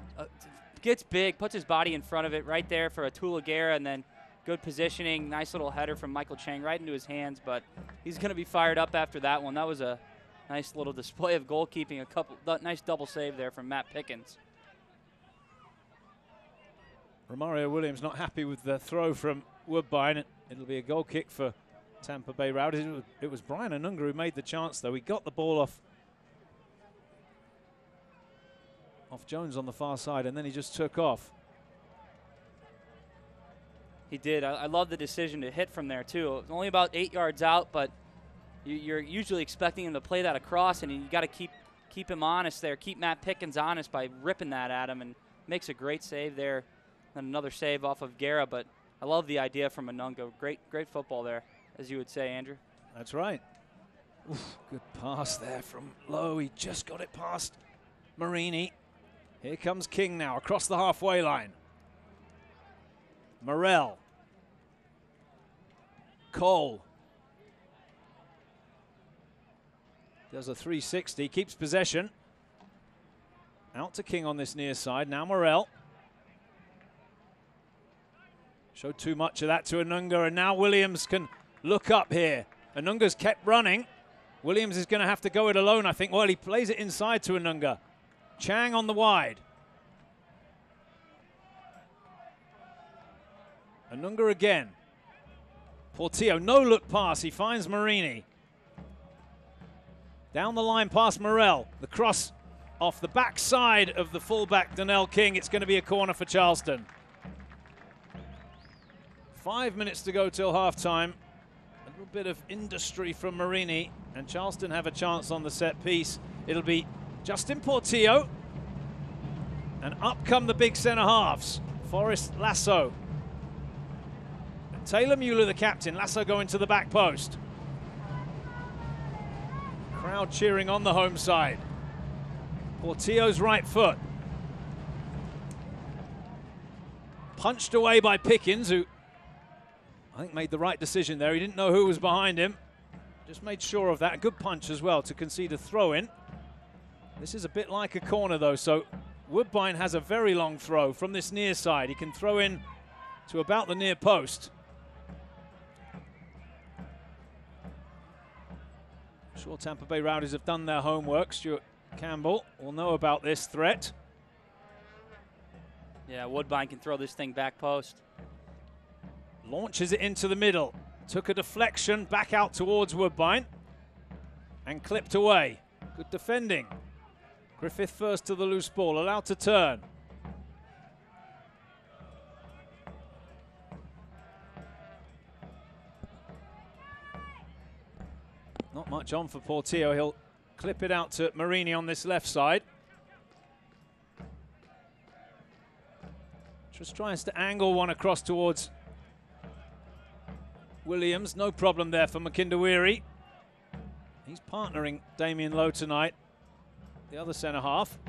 gets big, puts his body in front of it right there for Atula Guerra, and then good positioning, nice little header from Michael Chang right into his hands, but he's going to be fired up after that one. That was a nice little display of goalkeeping, nice double save there from Matt Pickens. Romario Williams not happy with the throw from Woodbine. It'll be a goal kick for Tampa Bay Rowdies. It was Brian Anunga who made the chance, though. He got the ball off Jones on the far side, and then he just took off. He did. I love the decision to hit from there, too. It was only about 8 yards out, but you're usually expecting him to play that across, and you got to keep him honest there, keep Matt Pickens honest by ripping that at him, and makes a great save there. And another save off of Guerra, but I love the idea from Anunga. Great football there, as you would say, Andrew. That's right. Oof, good pass there from Lowe. He just got it past Marini. Here comes King now across the halfway line. Morel. Cole. Does a 360, keeps possession. Out to King on this near side. Now Morel. Showed too much of that to Anunga, and now Williams can look up here. Anunga's kept running. Williams is going to have to go it alone, I think. Well, he plays it inside to Anunga. Chang on the wide. Anunga again. Portillo, no look pass. He finds Marini. Down the line past Morel. The cross off the backside of the fullback, Donnell King. It's going to be a corner for Charleston. 5 minutes to go till halftime. A little bit of industry from Marini, and Charleston have a chance on the set piece. It'll be Justin Portillo, and up come the big centre halves. Forrest, Lasso. And Taylor Mueller, the captain. Lasso going to the back post. Crowd cheering on the home side. Portillo's right foot. Punched away by Pickens, who I think made the right decision there. He didn't know who was behind him. Just made sure of that. A good punch as well to concede a throw-in. This is a bit like a corner, though, so Woodbine has a very long throw from this near side. He can throw in to about the near post. I'm sure Tampa Bay Rowdies have done their homework. Stuart Campbell will know about this threat. Yeah, Woodbine can throw this thing back post. Launches it into the middle. Took a deflection back out towards Woodbine and clipped away. Good defending. Griffith first to the loose ball, allowed to turn. Not much on for Portillo. He'll clip it out to Marini on this left side. Just tries to angle one across towards Williams. No problem there for Makindawiri. He's partnering Damian Lowe tonight, the other centre half.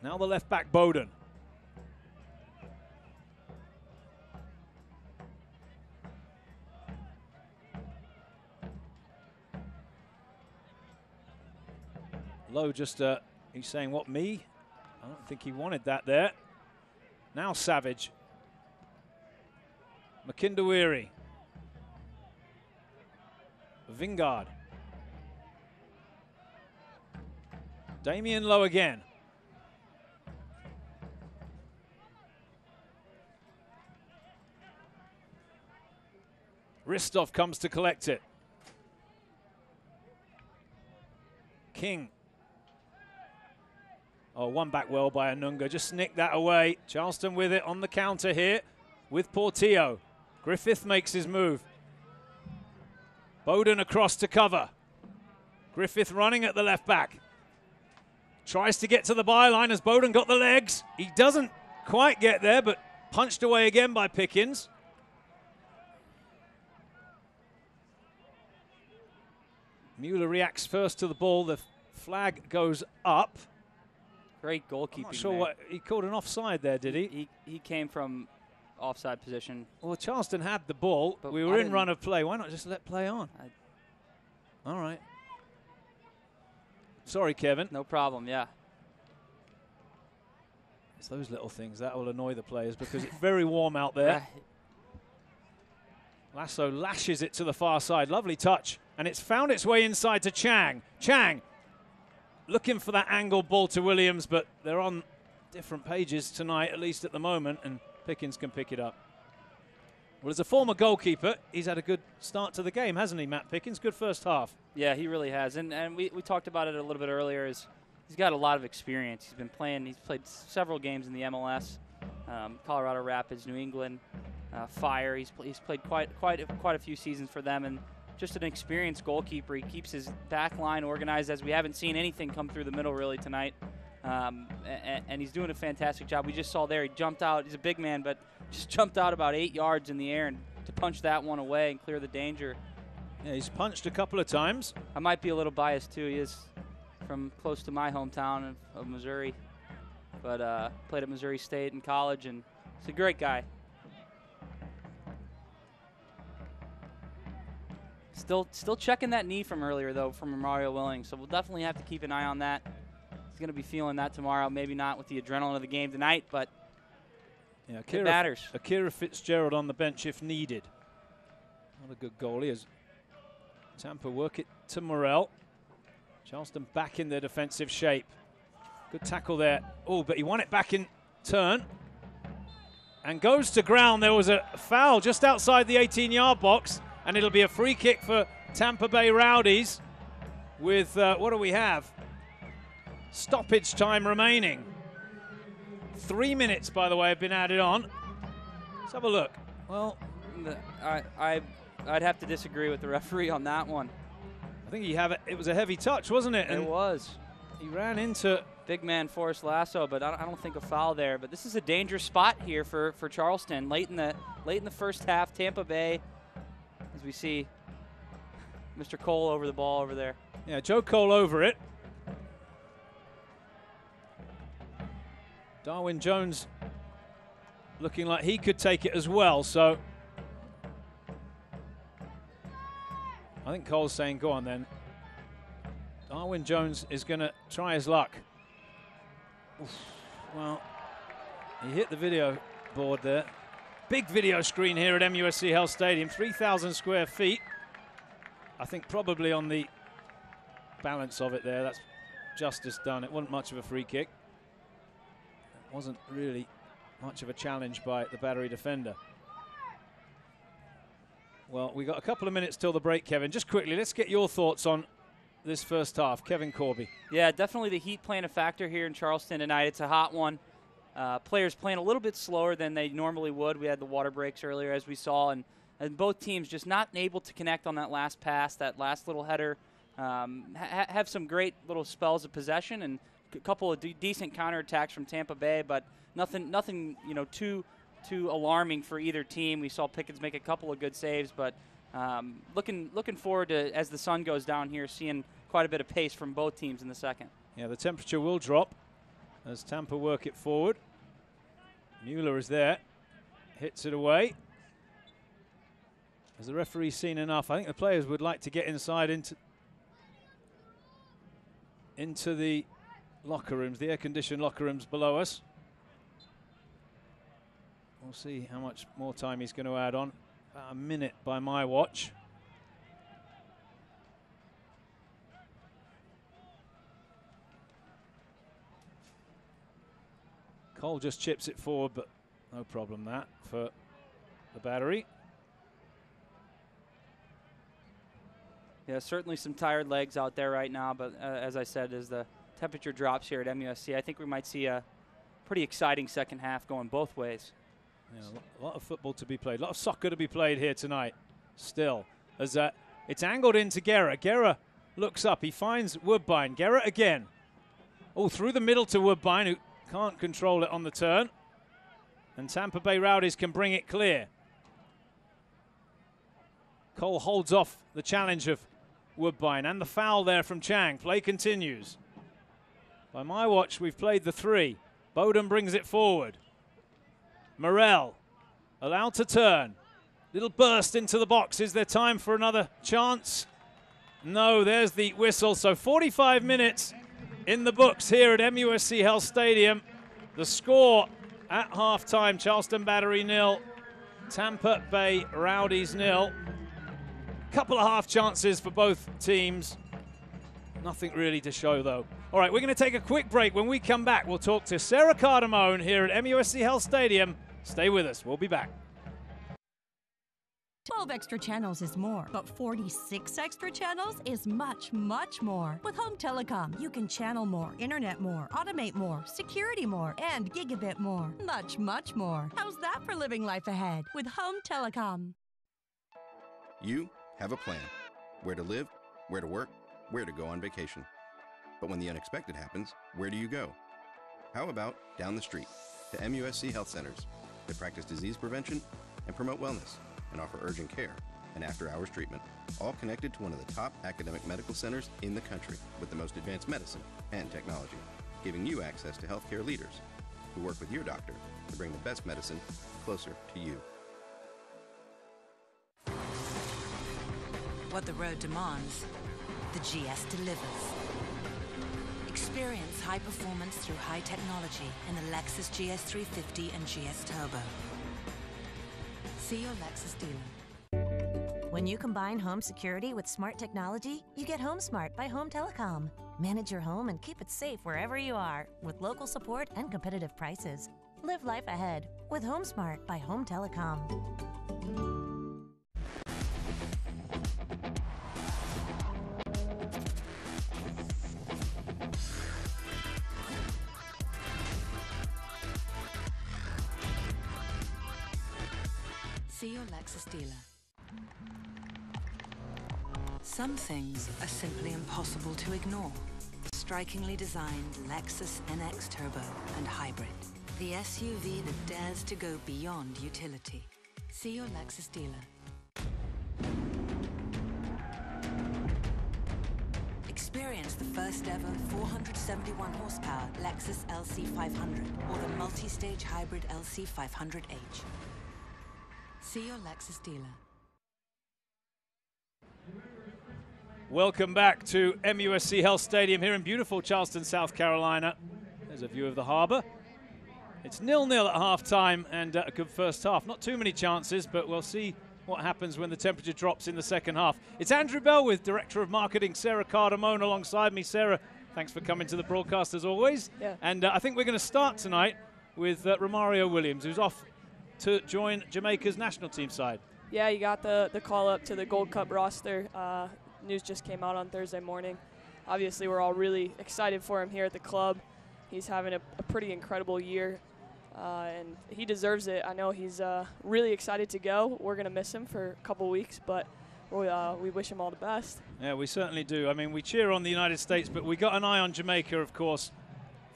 Now the left back, Bowden. Lowe just, he's saying, what, me? I don't think he wanted that there. Now Savage. Makindawiri. Vingard. Damian Lowe again. Ristov comes to collect it. King. Oh, one back well by Anunga. Just nicked that away. Charleston with it on the counter here with Portillo. Griffith makes his move. Bowden across to cover. Griffith running at the left back. Tries to get to the byline. Has Bowden got the legs? He doesn't quite get there, but punched away again by Pickens. Mueller reacts first to the ball. The flag goes up. Great goalkeeping. I'm not sure what he called an offside there, did he? He came from offside position. Well, Charleston had the ball, but we were in run of play. Why not just let play on? All right. Sorry, Kevin. No problem, yeah. It's those little things that will annoy the players because it's very warm out there. Lasso lashes it to the far side. Lovely touch. And it's found its way inside to Chang. Chang looking for that angled ball to Williams, but they're on different pages tonight, at least at the moment, and Pickens can pick it up. Well, as a former goalkeeper, he's had a good start to the game, hasn't he, Matt Pickens? Good first half. Yeah, he really has. And we talked about it a little bit earlier. He's got a lot of experience. He's played several games in the MLS, Colorado Rapids, New England, Fire. He's played quite a few seasons for them, and just an experienced goalkeeper. He keeps his back line organized, as we haven't seen anything come through the middle really tonight. And he's doing a fantastic job. We just saw there, he jumped out. He's a big man, but just jumped out about 8 yards in the air and to punch that one away and clear the danger. Yeah, he's punched a couple of times. I might be a little biased too. He is from close to my hometown of Missouri, but played at Missouri State in college, and he's a great guy. Still checking that knee from earlier, though, from Mario Willing, so we'll definitely have to keep an eye on that. He's going to be feeling that tomorrow, maybe not with the adrenaline of the game tonight, but yeah, it matters. Akira Fitzgerald on the bench if needed. Not a good goalie as Tampa work it to Morrell. Charleston back in their defensive shape. Good tackle there. Oh, but he won it back in turn and goes to ground. There was a foul just outside the 18-yard box, and it'll be a free kick for Tampa Bay Rowdies with, what do we have? Stoppage time remaining. 3 minutes, by the way, have been added on. Let's have a look. Well, I'd have to disagree with the referee on that one. I think it was a heavy touch, wasn't it? It was. He ran into big man Forrest Lasso, but I don't think a foul there. But this is a dangerous spot here for Charleston. Late in the first half, Tampa Bay, as we see Mr. Cole over the ball over there. Yeah, Joe Cole over it. Darwin Jones looking like he could take it as well, so I think Cole's saying, go on then. Darwin Jones is going to try his luck. Oof. Well, he hit the video board there. Big video screen here at MUSC Health Stadium, 3,000 square feet. I think probably on the balance of it there, that's justice done. It wasn't much of a free kick. It wasn't really much of a challenge by the Battery defender. Well, we got a couple of minutes till the break, Kevin. Just quickly, let's get your thoughts on this first half. Kevin Corby. Yeah, definitely the heat playing a factor here in Charleston tonight. It's a hot one. Players playing a little bit slower than they normally would. We had the water breaks earlier, as we saw, and both teams just not able to connect on that last pass, that last little header. Have some great little spells of possession and a couple of decent counterattacks from Tampa Bay, but nothing too alarming for either team. We saw Pickens make a couple of good saves, but looking forward to, as the sun goes down here, seeing quite a bit of pace from both teams in the second. Yeah, the temperature will drop as Tampa work it forward. Mueller is there, hits it away. Has the referee seen enough? I think the players would like to get inside into the locker rooms, the air-conditioned locker rooms below us. We'll see how much more time he's going to add on. About a minute by my watch. Cole just chips it forward, but no problem that for the Battery. Yeah, certainly some tired legs out there right now, but as I said, as the temperature drops here at MUSC, I think we might see a pretty exciting second half going both ways. Yeah, a lot of football to be played, a lot of soccer to be played here tonight still. As it's angled into Guerra. Guerra looks up, he finds Woodbine. Guerra again. Oh, through the middle to Woodbine, who can't control it on the turn. And Tampa Bay Rowdies can bring it clear. Cole holds off the challenge of Woodbine and the foul there from Chang. Play continues. By my watch, we've played the three. Bowden brings it forward. Morrell allowed to turn. Little burst into the box. Is there time for another chance? No, there's the whistle. So 45 minutes in the books here at MUSC Health Stadium. The score at halftime, Charleston Battery 0, Tampa Bay Rowdies 0. Couple of half chances for both teams. Nothing really to show, though. All right, we're going to take a quick break. When we come back, we'll talk to Sarah Cardamone here at MUSC Health Stadium. Stay with us. We'll be back. 12 extra channels is more, but 46 extra channels is much, much more. With Home Telecom, you can channel more, internet more, automate more, security more, and gigabit more. Much, much more. How's that for living life ahead with Home Telecom? You have a plan where to live, where to work, where to go on vacation. But when the unexpected happens, where do you go? How about down the street to MUSC Health Centers that practice disease prevention and promote wellness and offer urgent care and after-hours treatment, all connected to one of the top academic medical centers in the country with the most advanced medicine and technology, giving you access to healthcare leaders who work with your doctor to bring the best medicine closer to you. What the road demands, the GS delivers. Experience high performance through high technology in the Lexus GS 350 and GS Turbo. See your Lexus dealer. When you combine home security with smart technology, you get Home Smart by Home Telecom. Manage your home and keep it safe wherever you are with local support and competitive prices. Live life ahead with Home Smart by Home Telecom. See your Lexus dealer. Some things are simply impossible to ignore. Strikingly designed Lexus NX Turbo and Hybrid. The SUV that dares to go beyond utility. See your Lexus dealer. Experience the first ever 471 horsepower Lexus LC500 or the multi-stage hybrid LC500H. See your Lexus dealer. Welcome back to MUSC Health Stadium here in beautiful Charleston, South Carolina. There's a view of the harbor. It's 0-0 at half-time and a good first half. Not too many chances, but we'll see what happens when the temperature drops in the second half. It's Andrew Bellwith, Director of Marketing, Sarah Cardamone alongside me. Sarah, thanks for coming to the broadcast as always. Yeah. And I think we're going to start tonight with Romario Williams, who's off to join Jamaica's national team side. Yeah, you got the call up to the Gold Cup roster. News just came out on Thursday morning. Obviously, we're all really excited for him here at the club. He's having a pretty incredible year, and he deserves it. I know he's really excited to go. We're going to miss him for a couple weeks, but we wish him all the best. Yeah, we certainly do. I mean, we cheer on the United States, but we got an eye on Jamaica, of course,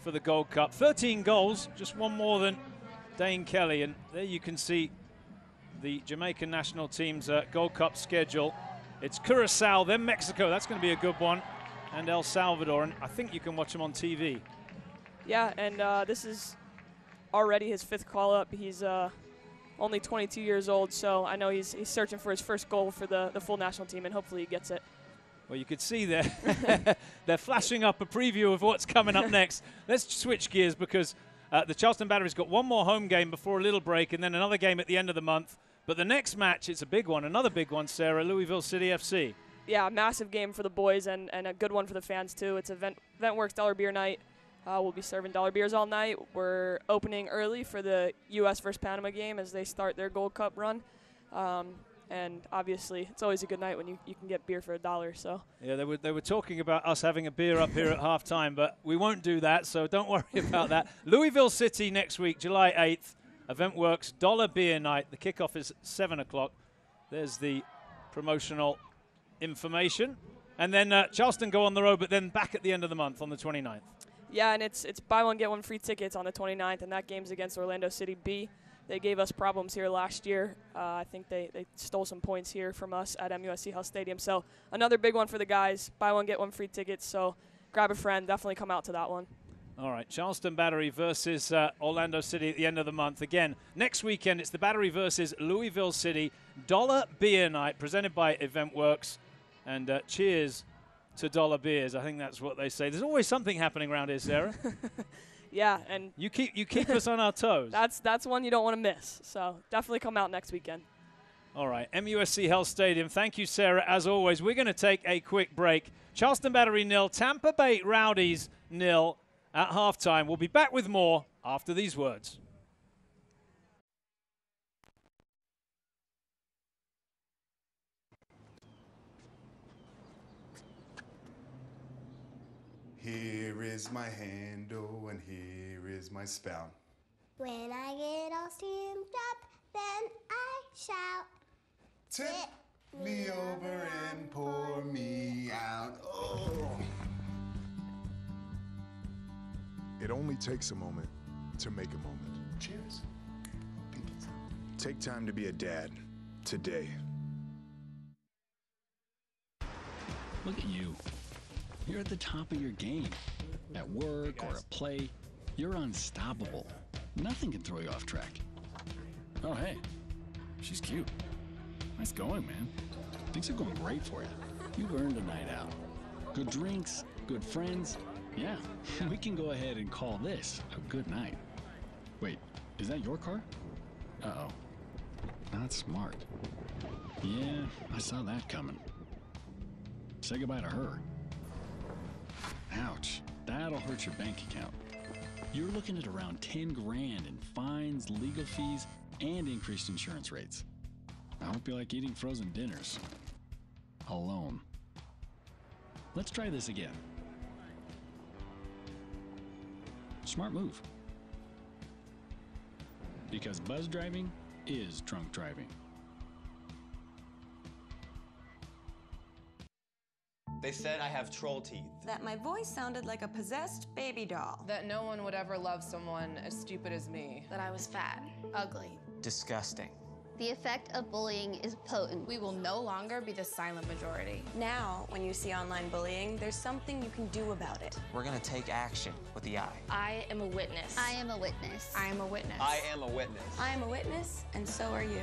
for the Gold Cup. 13 goals, just one more than Dane Kelly, and there you can see the Jamaican national team's Gold Cup schedule. It's Curacao, then Mexico. That's going to be a good one. And El Salvador. And I think you can watch them on TV. Yeah, and this is already his 5th call-up. He's only 22 years old, so I know he's searching for his first goal for the full national team, and hopefully he gets it. Well, you could see there. They're flashing up a preview of what's coming up next. Let's switch gears because the Charleston Battery's got one more home game before a little break and then another game at the end of the month. But the next match, it's a big one, another big one, Sarah, Louisville City FC. Yeah, massive game for the boys and a good one for the fans, too. It's Ventworks Dollar Beer Night. We'll be serving dollar beers all night. We're opening early for the U.S. versus Panama game as they start their Gold Cup run. And obviously, it's always a good night when you can get beer for $1. So yeah, they were talking about us having a beer up here at halftime, but we won't do that, so don't worry about that. Louisville City next week, July 8th. EventWorks Dollar Beer Night. The kickoff is 7 o'clock. There's the promotional information. And then Charleston go on the road, but then back at the end of the month on the 29th. Yeah, and it's buy one, get one free tickets on the 29th, and that game's against Orlando City B. They gave us problems here last year. I think they stole some points here from us at MUSC Health Stadium. So another big one for the guys. Buy one, get one free tickets. So grab a friend. Definitely come out to that one. All right, Charleston Battery versus Orlando City at the end of the month. Again, next weekend, it's the Battery versus Louisville City. Dollar Beer Night presented by EventWorks. And cheers to dollar beers. I think that's what they say. There's always something happening around here, Sarah. Yeah, and you keep us on our toes. That's one you don't want to miss. So definitely come out next weekend. All right, MUSC Health Stadium. Thank you, Sarah. As always, we're going to take a quick break. Charleston Battery 0, Tampa Bay Rowdies 0. At halftime. We'll be back with more after these words. Here is my handle and here is my spout. When I get all steamed up, then I shout. Tip me over and pour It only takes a moment to make a moment. Cheers. Take time to be a dad today. Look at you. You're at the top of your game. At work or at play, you're unstoppable. Nothing can throw you off track. Oh, hey, she's cute. Nice going, man. Things are going great for you. You've earned a night out. Good drinks, good friends. Yeah, we can go ahead and call this a good night. Wait, is that your car? Uh-oh. Not smart. Yeah, I saw that coming. Say goodbye to her. Ouch, that'll hurt your bank account. You're looking at around 10 grand in fines, legal fees, and increased insurance rates. I hope you like eating frozen dinners. Alone. Let's try this again. Smart move. Because buzz driving is drunk driving. They said I have troll teeth. That my voice sounded like a possessed baby doll. That no one would ever love someone as stupid as me. That I was fat, ugly. Disgusting. The effect of bullying is potent. We will no longer be the silent majority. Now, when you see online bullying, there's something you can do about it. We're gonna take action with the I. I am a witness. I am a witness. I am a witness. I am a witness. I am a witness, and so are you.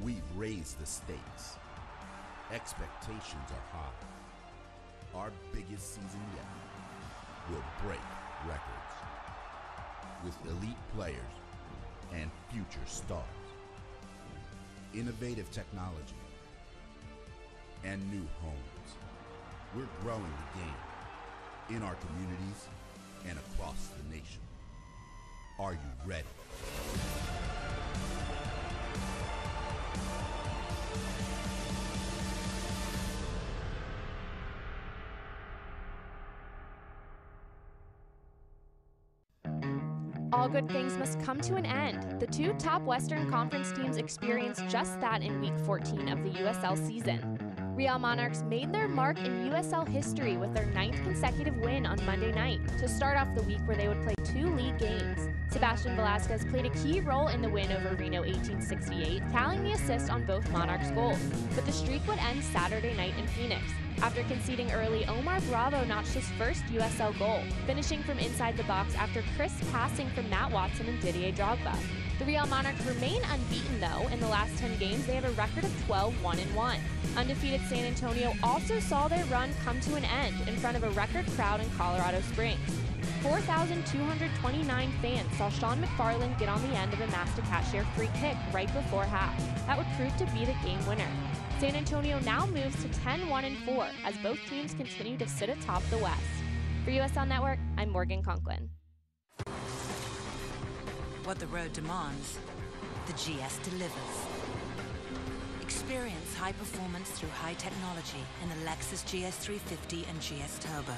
We've raised the stakes. Expectations are high. Our biggest season yet will break records with elite players and future stars, innovative technology, and new homes. We're growing the game in our communities and across the nation. Are you ready? All good things must come to an end. The two top Western Conference teams experienced just that in Week 14 of the USL season. Real Monarchs made their mark in USL history with their 9th consecutive win on Monday night to start off the week where they would play 2 league games. Sebastian Velasquez played a key role in the win over Reno 1868, tallying the assist on both Monarchs' goals. But the streak would end Saturday night in Phoenix. After conceding early, Omar Bravo notched his first USL goal, finishing from inside the box after crisp passing from Matt Watson and Didier Drogba. The Real Monarchs remain unbeaten, though. In the last 10 games, they have a record of 12-1-1. Undefeated San Antonio also saw their run come to an end in front of a record crowd in Colorado Springs. 4,229 fans saw Sean McFarland get on the end of a Master Cashier free kick right before half. That would prove to be the game winner. San Antonio now moves to 10-1-4 as both teams continue to sit atop the West. For USL Network, I'm Morgan Conklin. What the road demands, the GS delivers. Experience high performance through high technology in the Lexus GS 350 and GS Turbo.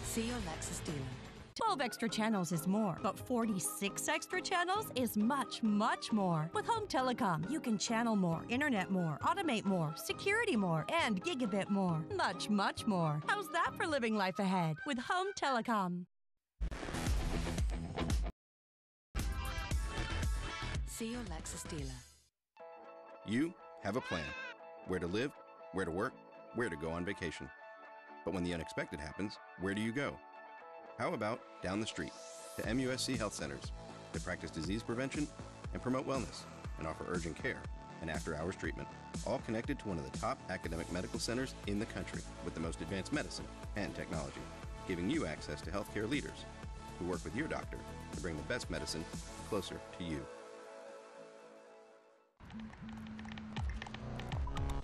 See your Lexus dealer. 12 extra channels is more, but 46 extra channels is much, much more. With Home Telecom, you can channel more, internet more, automate more, security more, and gigabit more. Much, much more. How's that for living life ahead with Home Telecom? See your Lexus dealer. You have a plan. Where to live, where to work, where to go on vacation. But when the unexpected happens, where do you go? How about down the street to MUSC Health Centers that practice disease prevention and promote wellness and offer urgent care and after-hours treatment, all connected to one of the top academic medical centers in the country with the most advanced medicine and technology, giving you access to healthcare leaders who work with your doctor to bring the best medicine closer to you.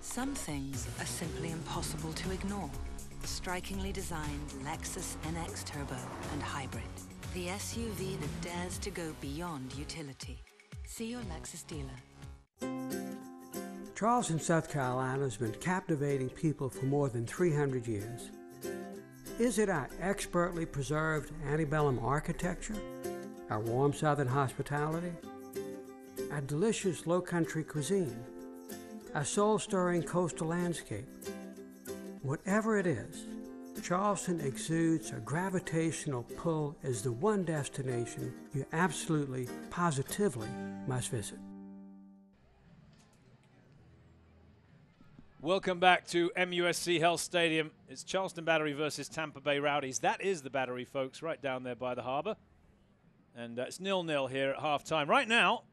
Some things are simply impossible to ignore. Strikingly designed Lexus NX Turbo and Hybrid. The SUV that dares to go beyond utility. See your Lexus dealer. Charleston, South Carolina has been captivating people for more than 300 years. Is it our expertly preserved antebellum architecture, our warm southern hospitality, our delicious low-country cuisine, our soul-stirring coastal landscape? Whatever it is, Charleston exudes a gravitational pull as the one destination you absolutely, positively must visit. Welcome back to MUSC Health Stadium. It's Charleston Battery versus Tampa Bay Rowdies. That is the Battery, folks, right down there by the harbor. And it's 0-0 here at halftime. Right now,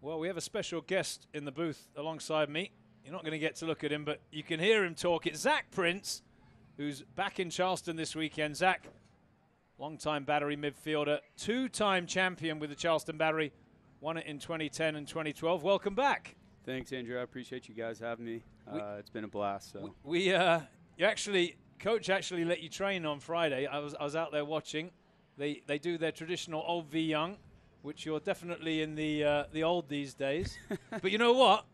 well, we have a special guest in the booth alongside me. You're not going to get to look at him, but you can hear him talk. It's Zach Prince, who's back in Charleston this weekend. Zach, longtime Battery midfielder, two-time champion with the Charleston Battery, won it in 2010 and 2012. Welcome back. Thanks, Andrew. I appreciate you guys having me. It's been a blast. So Coach actually let you train on Friday. I was out there watching. They do their traditional old v young, which you're definitely in the old these days. But you know what?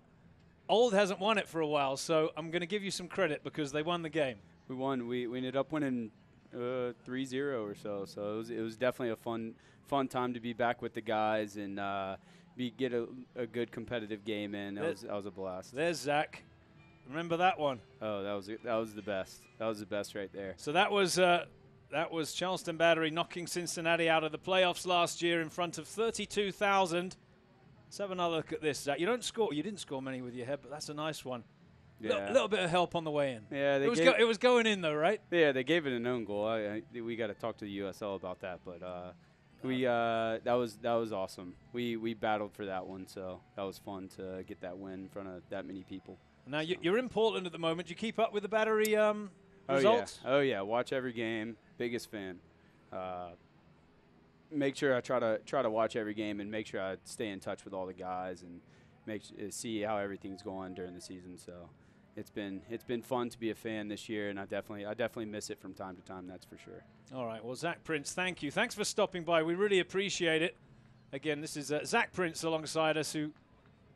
Old hasn't won it for a while, so I'm going to give you some credit because they won the game. We won. We ended up winning 3-0 or so. So it was definitely a fun time to be back with the guys and get a good competitive game in. That was a blast. There's Zach. Remember that one? Oh, that was the best. That was the best right there. So that was Charleston Battery knocking Cincinnati out of the playoffs last year in front of 32,000. Let's have another look at this, Zach. You didn't score many with your head, but that's a nice one. Yeah. A little bit of help on the way in. Yeah, it was going in though, right? Yeah, they gave it an own goal. We got to talk to the USL about that, but that was awesome. We battled for that one, so that was fun to get that win in front of that many people. Now you're in Portland at the moment. Do you keep up with the Battery results? Oh yeah, watch every game. Biggest fan. Make sure I try to watch every game and make sure I stay in touch with all the guys and see how everything's going during the season. So it's been fun to be a fan this year, and I definitely miss it from time to time. That's for sure. All right. Well, Zach Prince, thank you. Thanks for stopping by. We really appreciate it. Again, this is Zach Prince alongside us, who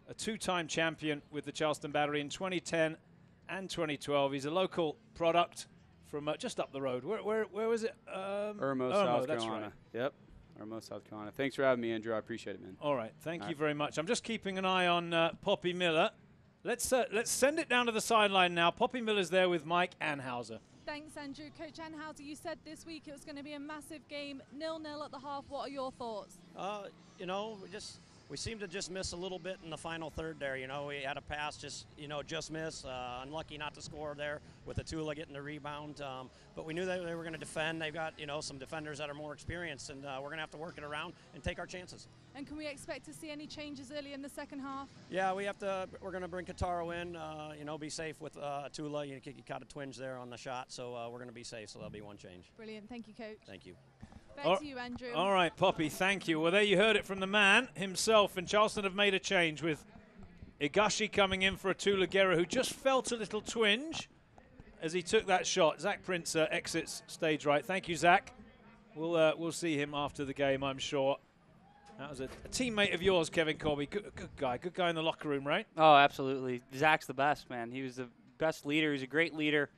a two-time champion with the Charleston Battery in 2010 and 2012. He's a local product from just up the road. Where was it? Irmo, South Carolina. Right. Yep. Irmo, South Carolina. Thanks for having me, Andrew. I appreciate it, man. All right. Thank you very much. I'm just keeping an eye on Poppy Miller. Let's send it down to the sideline now. Poppy Miller's there with Mike Anhauser. Thanks, Andrew. Coach Anhauser, you said this week it was going to be a massive game, 0-0 at the half. What are your thoughts? We seemed to just miss a little bit in the final third there. We had a pass just miss. Unlucky not to score there with Atula getting the rebound. But we knew that they were going to defend. They've got, some defenders that are more experienced, and we're going to have to work it around and take our chances. And can we expect to see any changes early in the second half? Yeah, we're going to bring Kataro in, be safe with Atula. You caught a twinge there on the shot, so we're going to be safe, so there'll be one change. Brilliant. Thank you, Coach. Thank you. Back to you, Andrew. All right, Poppy, thank you. Well, there you heard it from the man himself, and Charleston have made a change with Igashi coming in for Atula Guerra, who just felt a little twinge as he took that shot. Zach Prince exits stage right. Thank you, Zach. We'll see him after the game, I'm sure. That was a teammate of yours, Kevin Colby. Good guy in the locker room, right? Oh, absolutely. Zach's the best, man. He was the best leader. He's a great leader.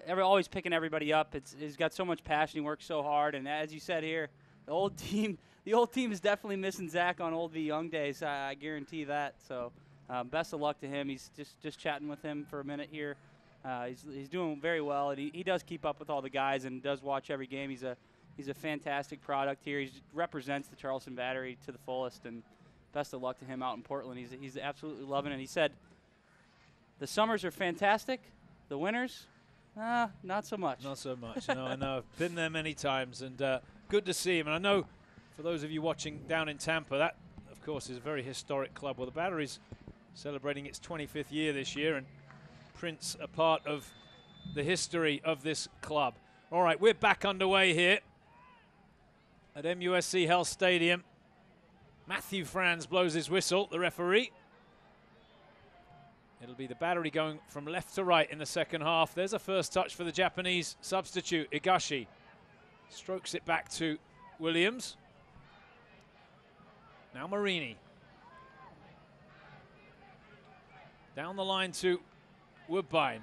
Always picking everybody up. He's got so much passion. He works so hard. And as you said here, the old team is definitely missing Zach on old v young days. I guarantee that. So best of luck to him. He's just chatting with him for a minute here. He's doing very well, and he does keep up with all the guys and does watch every game. He's a fantastic product here. He represents the Charleston Battery to the fullest, and best of luck to him out in Portland. He's absolutely loving it. He said the summers are fantastic. The winters, not so much. Not so much. No, I know. I've been there many times, and good to see him. And I know for those of you watching down in Tampa, that, of course, is a very historic club. Well, the Battery's celebrating its 25th year this year, and Prince a part of the history of this club. All right, we're back underway here at MUSC Health Stadium. Matthew Franz blows his whistle, the referee. It'll be the Battery going from left to right in the second half. There's a first touch for the Japanese substitute, Igashi. Strokes it back to Williams. Now Marini. Down the line to Woodbine.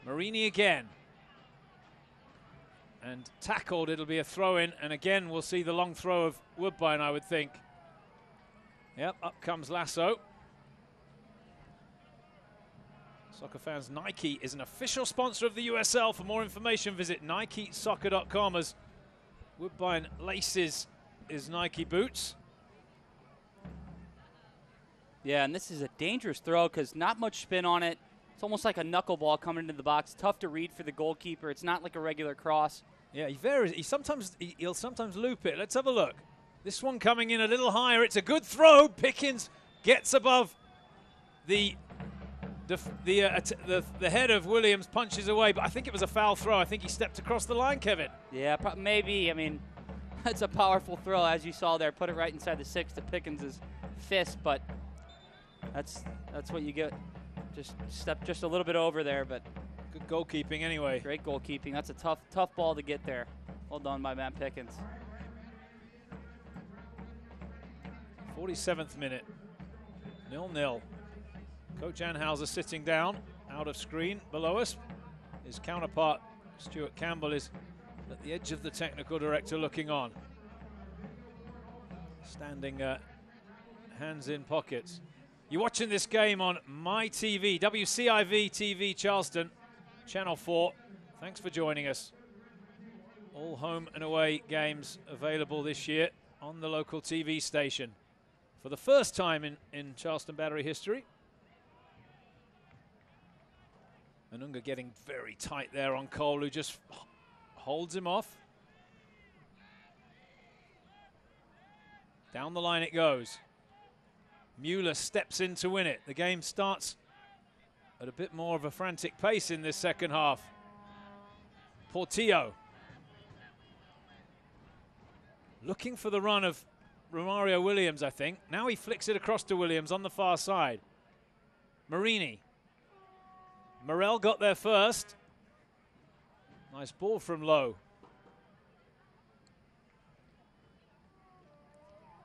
Marini again. And tackled, it'll be a throw-in, and again we'll see the long throw of Woodbine, I would think. Yep, up comes Lasso. Soccer fans, Nike is an official sponsor of the USL. For more information, visit NikeSoccer.com as Woodbine laces his Nike boots. Yeah, and this is a dangerous throw because not much spin on it. It's almost like a knuckleball coming into the box. Tough to read for the goalkeeper. It's not like a regular cross. Yeah, he varies. He'll sometimes loop it. Let's have a look. This one coming in a little higher. It's a good throw. Pickens gets above the head of Williams, punches away, but I think it was a foul throw. I think he stepped across the line, Kevin. Yeah, maybe. I mean, that's a powerful throw, as you saw there. Put it right inside the 6 to Pickens' fist, but that's what you get. Just step just a little bit over there, but good goalkeeping anyway. Great goalkeeping. That's a tough ball to get there. Well done by Matt Pickens. 47th minute. 0-0. Coach Anhauser sitting down, out of screen below us. His counterpart, Stuart Campbell, is at the edge of the technical director looking on. Standing hands in pockets. You're watching this game on My TV, WCIV TV Charleston, Channel 4. Thanks for joining us. All home and away games available this year on the local TV station. For the first time in Charleston Battery history. Anunga getting very tight there on Cole, who just holds him off. Down the line it goes. Mueller steps in to win it. The game starts at a bit more of a frantic pace in this second half. Portillo looking for the run of Romario Williams, I think. Now he flicks it across to Williams on the far side. Marini. Morel got there first. Nice ball from Lowe.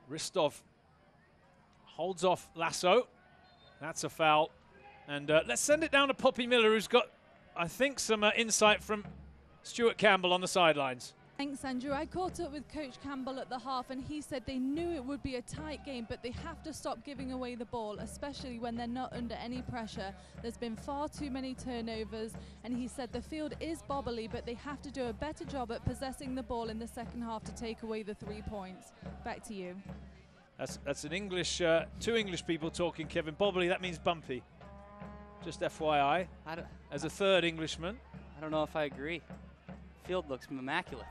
Ristov holds off Lasso. That's a foul. And let's send it down to Poppy Miller, who's got, I think, some insight from Stuart Campbell on the sidelines. Thanks, Andrew. I caught up with Coach Campbell at the half, and he said they knew it would be a tight game, but they have to stop giving away the ball, especially when they're not under any pressure. There's been far too many turnovers, and he said the field is bobbly, but they have to do a better job at possessing the ball in the second half to take away the 3 points. Back to you. That's an English, two English people talking, Kevin. Bobbly, that means bumpy. Just FYI, as a third Englishman. I don't know if I agree. Field looks immaculate.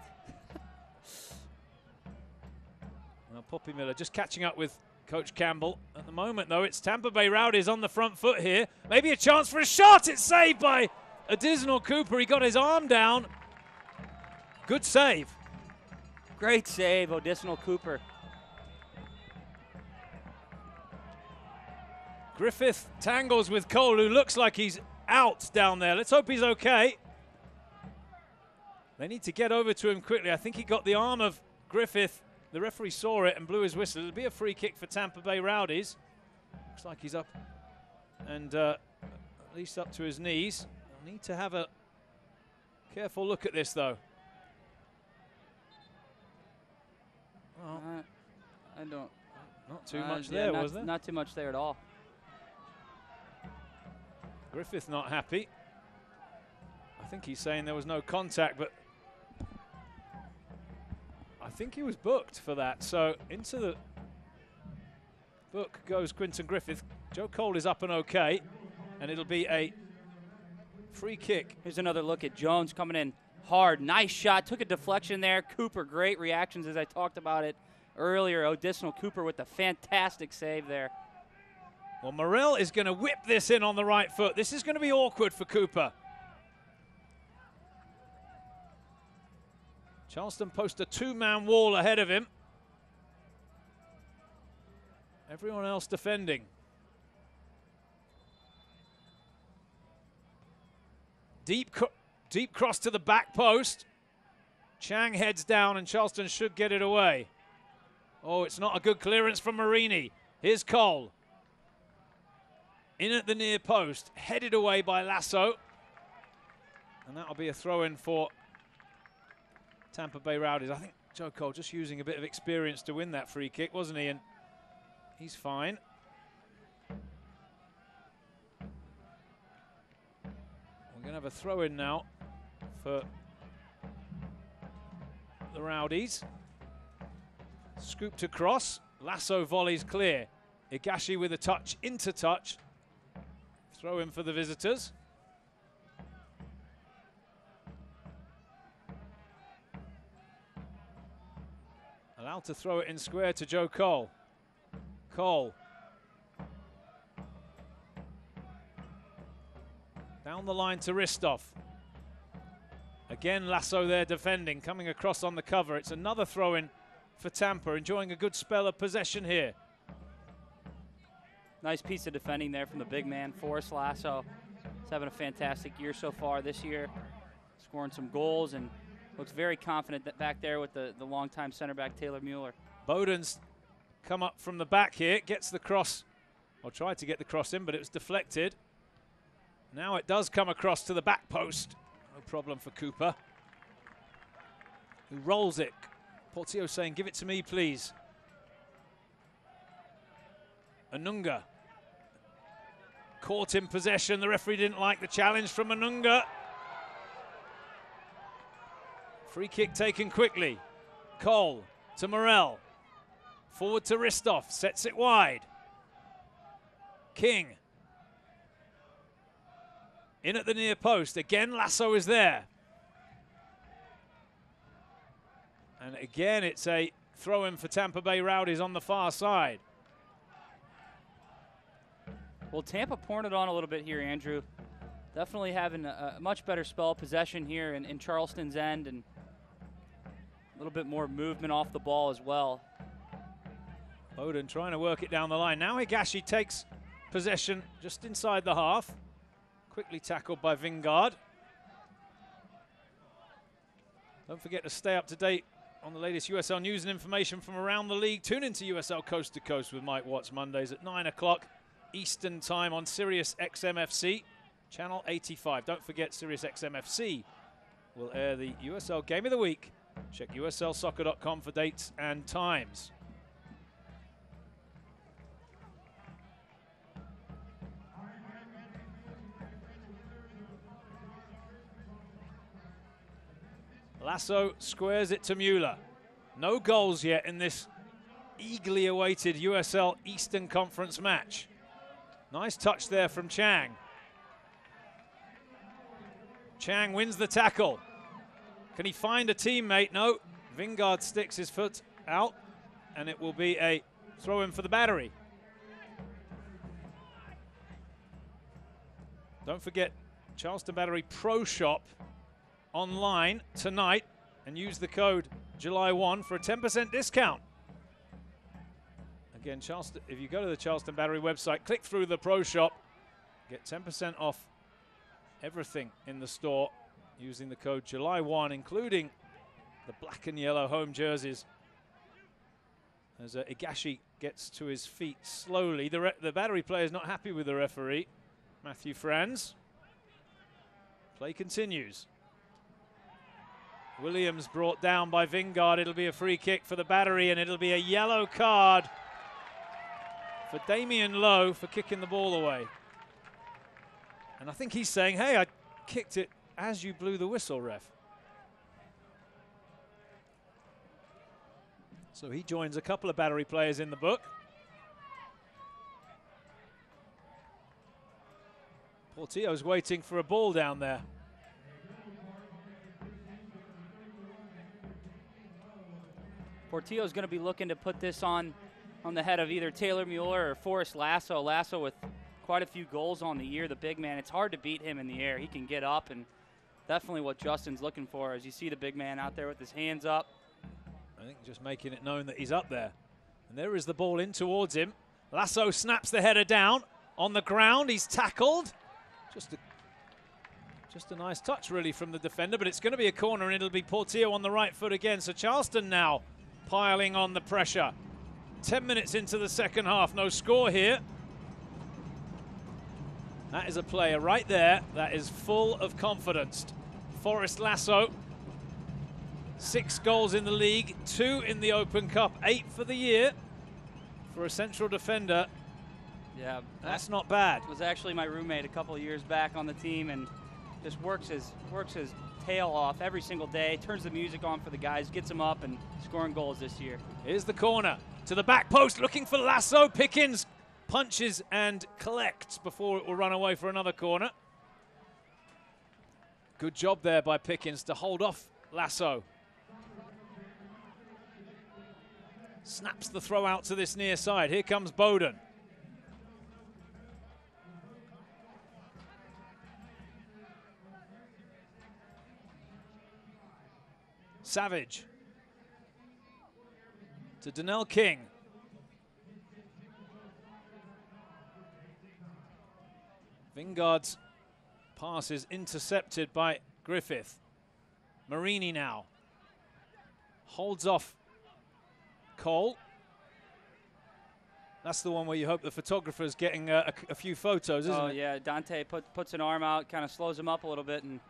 Well, Poppy Miller just catching up with Coach Campbell. At the moment, though, it's Tampa Bay Rowdies on the front foot here. Maybe a chance for a shot. It's saved by Additional Cooper. He got his arm down. Good save. Great save, Additional Cooper. Griffith tangles with Cole, who looks like he's out down there. Let's hope he's okay. They need to get over to him quickly. I think he got the arm of Griffith. The referee saw it and blew his whistle. It'll be a free kick for Tampa Bay Rowdies. Looks like he's up and at least up to his knees. They'll need to have a careful look at this, though. Well, I don't. Not too much there, was there? Not too much there at all. Griffith not happy. I think he's saying there was no contact, but I think he was booked for that. So into the book goes Quinton Griffith. Joe Cole is up and okay, and it'll be a free kick. Here's another look at Jones coming in hard. Nice shot. Took a deflection there. Cooper, great reactions as I talked about it earlier. Additional Cooper with a fantastic save there. Well, Morel is going to whip this in on the right foot. This is going to be awkward for Cooper. Charleston post a two-man wall ahead of him. Everyone else defending. Deep cross to the back post. Chang heads down and Charleston should get it away. Oh, it's not a good clearance from Marini. Here's Cole. In at the near post, headed away by Lasso. And that'll be a throw-in for Tampa Bay Rowdies. I think Joe Cole just using a bit of experience to win that free kick, wasn't he? And he's fine. We're going to have a throw-in now for the Rowdies. Scooped across. Lasso volleys clear. Higashi with a touch into touch. Throw-in for the visitors. Allowed to throw it in square to Joe Cole. Cole. Down the line to Ristov. Again, Lasso there defending, coming across on the cover. It's another throw-in for Tampa, enjoying a good spell of possession here. Nice piece of defending there from the big man, Forrest Lasso. He's having a fantastic year so far this year, scoring some goals and looks very confident that back there with the longtime center back, Taylor Mueller. Bowden's come up from the back here, gets the cross, or tried to get the cross in, but it was deflected. Now it does come across to the back post. No problem for Cooper, who rolls it. Portillo saying, give it to me, please. Anunga. Caught in possession. The referee didn't like the challenge from Anunga. Free kick taken quickly. Cole to Morel. Forward to Ristov. Sets it wide. King. In at the near post. Again, Lasso is there. And again, it's a throw-in for Tampa Bay Rowdies on the far side. Well, Tampa pouring it on a little bit here, Andrew. Definitely having a much better spell of possession here in Charleston's end, and a little bit more movement off the ball as well. Bowden trying to work it down the line. Now Higashi takes possession just inside the half. Quickly tackled by Vingard. Don't forget to stay up to date on the latest USL news and information from around the league. Tune into USL Coast to Coast with Mike Watts Mondays at 9 o'clock Eastern Time on Sirius XMFC, Channel 85. Don't forget Sirius XMFC will air the USL Game of the Week. Check USLsoccer.com for dates and times. Lasso squares it to Mueller. No goals yet in this eagerly awaited USL Eastern Conference match. Nice touch there from Chang. Chang wins the tackle. Can he find a teammate? No. Vingard sticks his foot out, and it will be a throw-in for the Battery. Don't forget, Charleston Battery Pro Shop online tonight, and use the code July1 for a 10% discount. Again, Charleston, if you go to the Charleston Battery website, click through the Pro Shop, get 10% off everything in the store using the code July1, including the black and yellow home jerseys. As Higashi gets to his feet slowly. The Battery player is not happy with the referee, Matthew Franz. Play continues. Williams brought down by Vingard. It'll be a free kick for the Battery, and it'll be a yellow card for Damian Lowe for kicking the ball away. And I think he's saying, hey, I kicked it as you blew the whistle, ref. So he joins a couple of Battery players in the book. Portillo's waiting for a ball down there. Portillo's going to be looking to put this on the head of either Taylor Mueller or Forrest Lasso. Lasso with quite a few goals on the year, the big man. It's hard to beat him in the air. He can get up, and definitely what Justin's looking for as you see the big man out there with his hands up. I think just making it known that he's up there. And there is the ball in towards him. Lasso snaps the header down. On the ground, he's tackled. Just a nice touch, really, from the defender, but it's going to be a corner, and it'll be Portillo on the right foot again. So Charleston now piling on the pressure. 10 minutes into the second half, no score here. That is a player right there that is full of confidence. Forrest Lasso, 6 goals in the league, 2 in the Open Cup, 8 for the year. For a central defender, yeah, that's not bad. Was actually my roommate a couple of years back on the team, and just works his tail off every single day, turns the music on for the guys, gets them up and scoring goals this year. Here's the corner to the back post, looking for Lasso. Pickens punches and collects before it will run away for another corner. Good job there by Pickens to hold off Lasso. Snaps the throw out to this near side. Here comes Bowden. Savage to Donnell King. Vingard's pass is intercepted by Griffith. Marini now holds off Cole. That's the one where you hope the photographer's getting a few photos, isn't it? Oh, yeah. Dante puts an arm out, kind of slows him up a little bit, and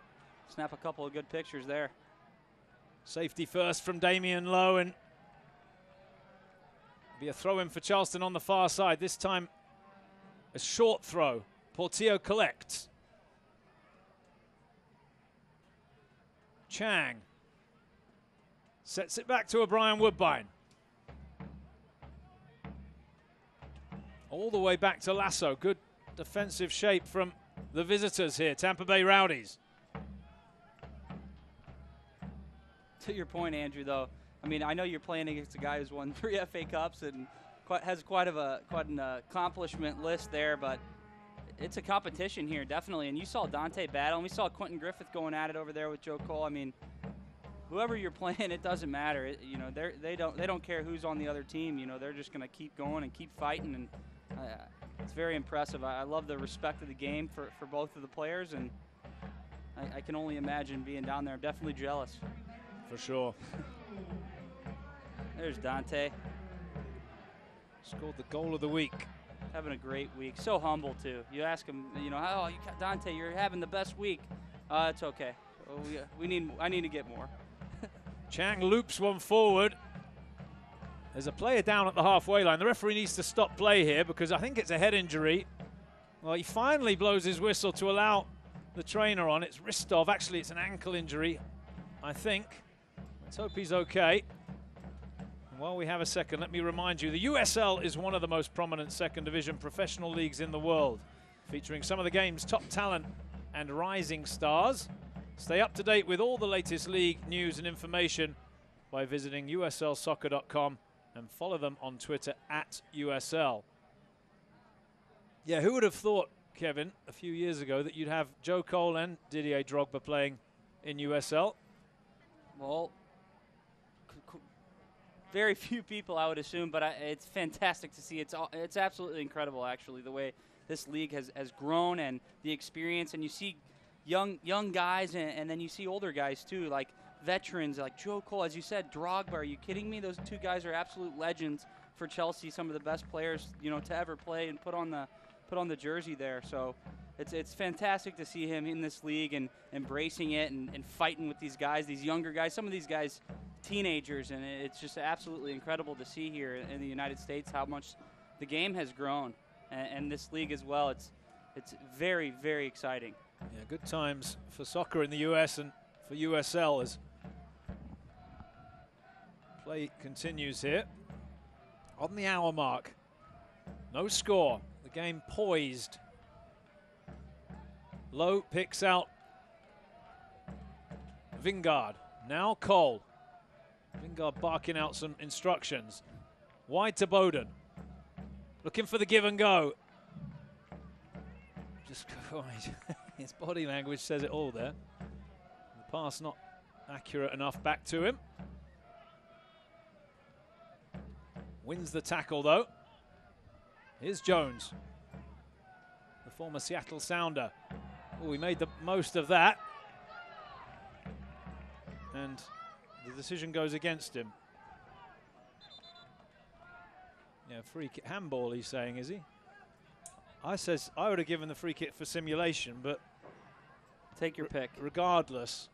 snap a couple of good pictures there. Safety first from Damian Lowe, and be a throw-in for Charleston on the far side. This time a short throw. Portillo collects. Chang sets it back to O'Brien Woodbine. All the way back to Lasso. Good defensive shape from the visitors here, Tampa Bay Rowdies. To your point, Andrew, though, I mean, I know you're playing against a guy who's won 3 FA Cups and has quite an accomplishment list there, but it's a competition here, definitely. And you saw Dante battle, and we saw Quentin Griffith going at it over there with Joe Cole. I mean, whoever you're playing, it doesn't matter. You know, they don't care who's on the other team. You know, they're just going to keep going and keep fighting, and it's very impressive. I love the respect of the game for both of the players, and I can only imagine being down there. I'm definitely jealous. For sure. There's Dante. Scored the goal of the week. Having a great week. So humble, too. You ask him, you know, oh, Dante, you're having the best week. It's okay. I need to get more. Chang loops one forward. There's a player down at the halfway line. The referee needs to stop play here because I think it's a head injury. Well, he finally blows his whistle to allow the trainer on. It's Ristov. Actually, it's an ankle injury, I think. Let's hope he's okay. And while we have a second, let me remind you, the USL is one of the most prominent second division professional leagues in the world, featuring some of the game's top talent and rising stars. Stay up to date with all the latest league news and information by visiting uslsoccer.com and follow them on Twitter @USL. Yeah, who would have thought, Kevin, a few years ago that you'd have Joe Cole and Didier Drogba playing in USL? Well, very few people, I would assume, but it's fantastic to see. It's absolutely incredible, actually, the way this league has grown and the experience. And you see young guys, and then you see older guys, too, like veterans, like Joe Cole. As you said, Drogba, are you kidding me? Those two guys are absolute legends for Chelsea, some of the best players, you know, to ever play and put on the jersey there. So it's fantastic to see him in this league and embracing it and fighting with these guys, these younger guys, some of these guys teenagers, and it's just absolutely incredible to see here in the United States how much the game has grown, and this league as well. It's very, very exciting. Yeah, good times for soccer in the US and for USL as play continues here. On the hour mark, no score, the game poised. Lowe picks out Vingard, now Cole. Vingard barking out some instructions. Wide to Bowden. Looking for the give and go. Just his body language says it all there. The pass not accurate enough back to him. Wins the tackle though. Here's Jones, the former Seattle Sounder. Oh, he made the most of that. And the decision goes against him. Yeah, free kick, handball he's saying, is he? I would have given the free kick for simulation, but take your pick. Regardless,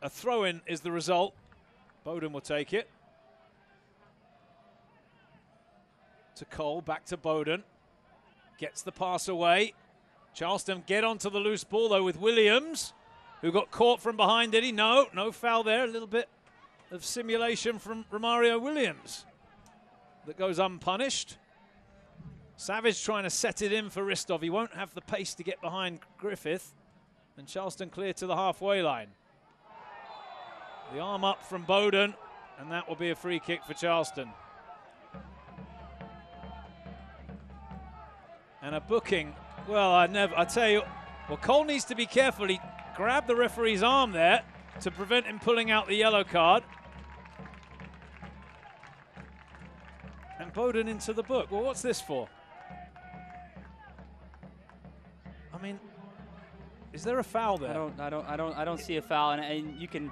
a throw-in is the result. Bowden will take it. To Cole, back to Bowden. Gets the pass away. Charleston get onto the loose ball, though, with Williams, who got caught from behind. Did he? No foul there. A little bit of simulation from Romario Williams that goes unpunished. Savage trying to set it in for Ristov. He won't have the pace to get behind Griffith. And Charleston clear to the halfway line. The arm up from Bowden, and that will be a free kick for Charleston. And a booking. Well, I tell you, well, Cole needs to be careful. He grabbed the referee's arm there to prevent him pulling out the yellow card. And Bowden into the book. Well, what's this for? I mean, is there a foul there? I don't see a foul, and you can.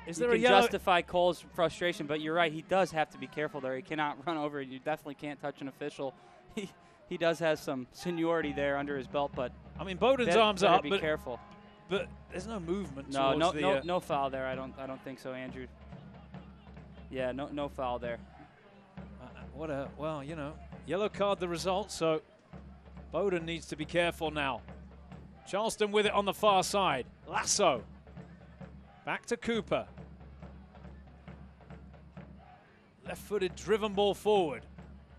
Is there a yellow? Justify Cole's frustration, but you're right. He does have to be careful there. He cannot run over. You definitely can't touch an official. He does have some seniority there under his belt, but I mean, Bowden's arms up. Be careful. But there's no movement. No foul there. I don't think so, Andrew. Yeah, no foul there. Well, you know, yellow card the result, so Bowden needs to be careful now. Charleston with it on the far side. Lasso. Back to Cooper. Left-footed driven ball forward.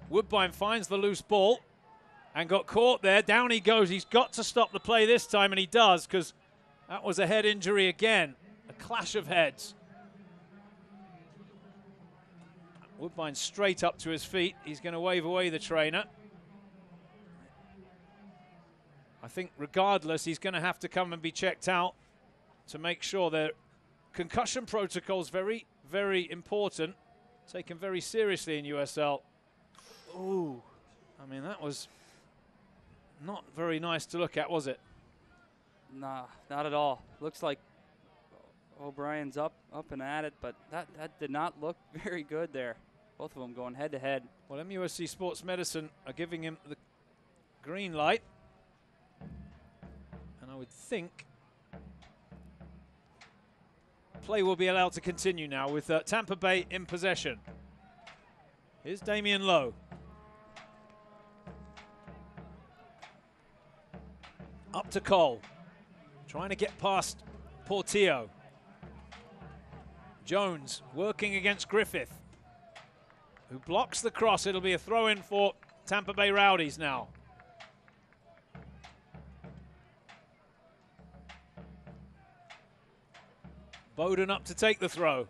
Woodbine finds the loose ball and got caught there. Down he goes. He's got to stop the play this time, and he does, because that was a head injury again. A clash of heads. Woodbine straight up to his feet. He's going to wave away the trainer. I think regardless, he's going to have to come and be checked out to make sure their concussion protocol's very, very important. Taken very seriously in USL. Ooh, I mean, that was not very nice to look at, was it? Nah, not at all. Looks like O'Brien's up and at it, but that did not look very good there. Both of them going head to head. Well, MUSC Sports Medicine are giving him the green light. And I would think play will be allowed to continue now with Tampa Bay in possession. Here's Damian Lowe. Up to Cole. Trying to get past Portillo. Jones working against Griffith, who blocks the cross. It'll be a throw-in for Tampa Bay Rowdies now. Bowden up to take the throw.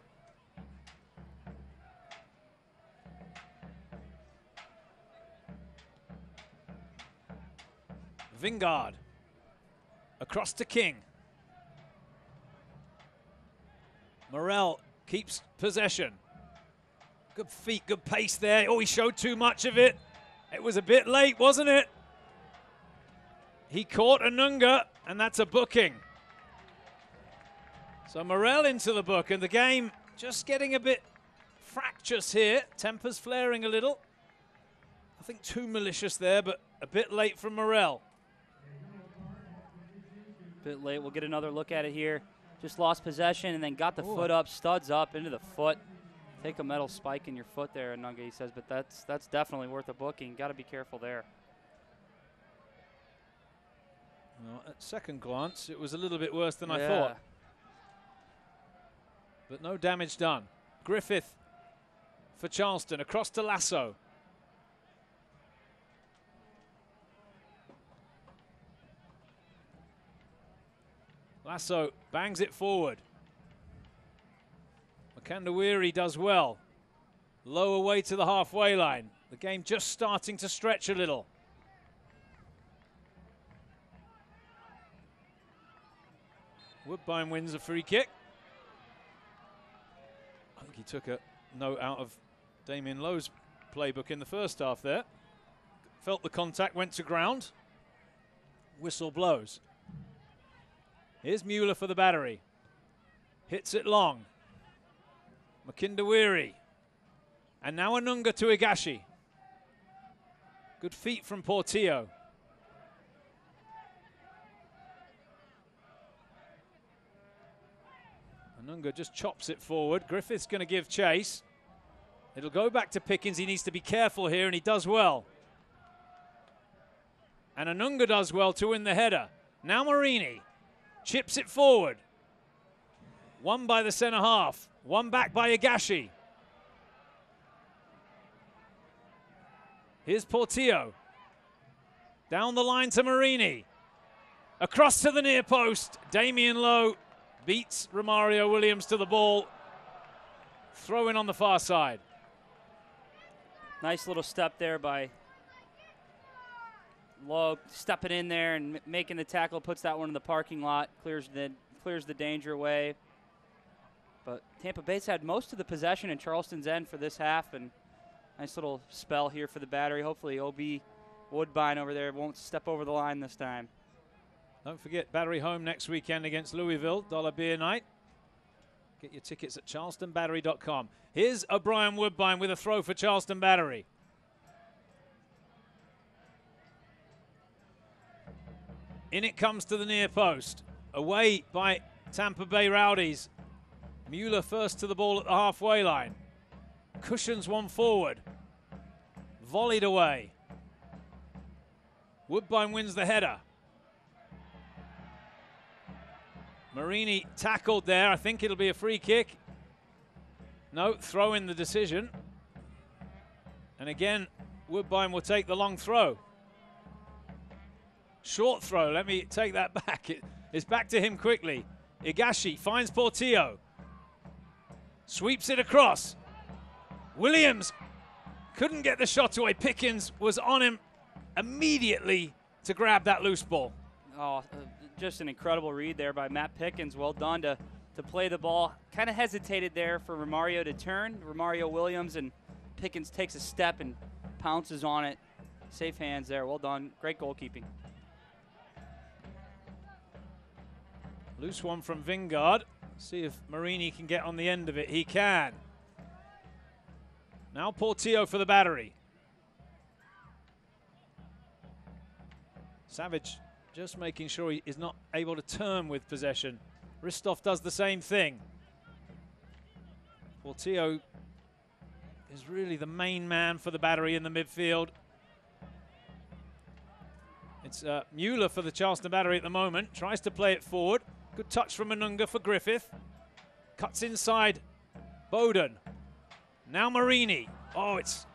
Vingard. Across to King. Morel keeps possession. Good feet, good pace there. Oh, he showed too much of it. It was a bit late, wasn't it? He caught Anunga, and that's a booking. So Morel into the book, and the game just getting a bit fractious here. Tempers flaring a little. I think too malicious there, but a bit late from Morel. Bit late. We'll get another look at it here. Just lost possession and then got the foot up, studs up into the foot. Take a metal spike in your foot there, Anunga, he says, but that's definitely worth a booking. Got to be careful there. Well, at second glance, it was a little bit worse than I thought. But no damage done. Griffith for Charleston, across to Lasso. Lasso bangs it forward. Makandawiri does well. Low away to the halfway line. The game just starting to stretch a little. Woodbine wins a free kick. I think he took a note out of Damian Lowe's playbook in the first half there. Felt the contact, went to ground. Whistle blows. Here's Mueller for the battery. Hits it long. Makindawiri. And now Anunga to Higashi. Good feet from Portillo. Anunga just chops it forward. Griffith's going to give chase. It'll go back to Pickens. He needs to be careful here, and he does well. And Anunga does well to win the header. Now Marini chips it forward. One by the center half. One back by Igashi. Here's Portillo. Down the line to Marini. Across to the near post. Damian Lowe beats Romario Williams to the ball. Throw in on the far side. Nice little step there by Lowe, stepping in there and making the tackle, puts that one in the parking lot, clears the danger away. But Tampa Bay's had most of the possession in Charleston's end for this half, and nice little spell here for the Battery. Hopefully O.B. Woodbine over there won't step over the line this time. Don't forget Battery home next weekend against Louisville, Dollar Beer Night. Get your tickets at charlestonbattery.com. Here's O'Brien Woodbine with a throw for Charleston Battery. In it comes to the near post. Away by Tampa Bay Rowdies. Mueller first to the ball at the halfway line. Cushions one forward. Volleyed away. Woodbine wins the header. Marini tackled there. I think it'll be a free kick. No, throw in the decision. And again, Woodbine will take the long throw. Short throw, let me take that back. It's back to him quickly. Igashi finds Portillo. Sweeps it across. Williams couldn't get the shot away. Pickens was on him immediately to grab that loose ball. Oh, just an incredible read there by Matt Pickens. Well done to play the ball. Kind of hesitated there for Romario to turn. Romario Williams, and Pickens takes a step and pounces on it. Safe hands there. Well done. Great goalkeeping. Loose one from Vingard. See if Marini can get on the end of it. He can. Now Portillo for the Battery. Savage just making sure he is not able to turn with possession. Ristov does the same thing. Portillo is really the main man for the Battery in the midfield. It's Mueller for the Charleston Battery at the moment. Tries to play it forward. Good touch from Anunga for Griffith. Cuts inside Bowden. Now Marini. Oh, it's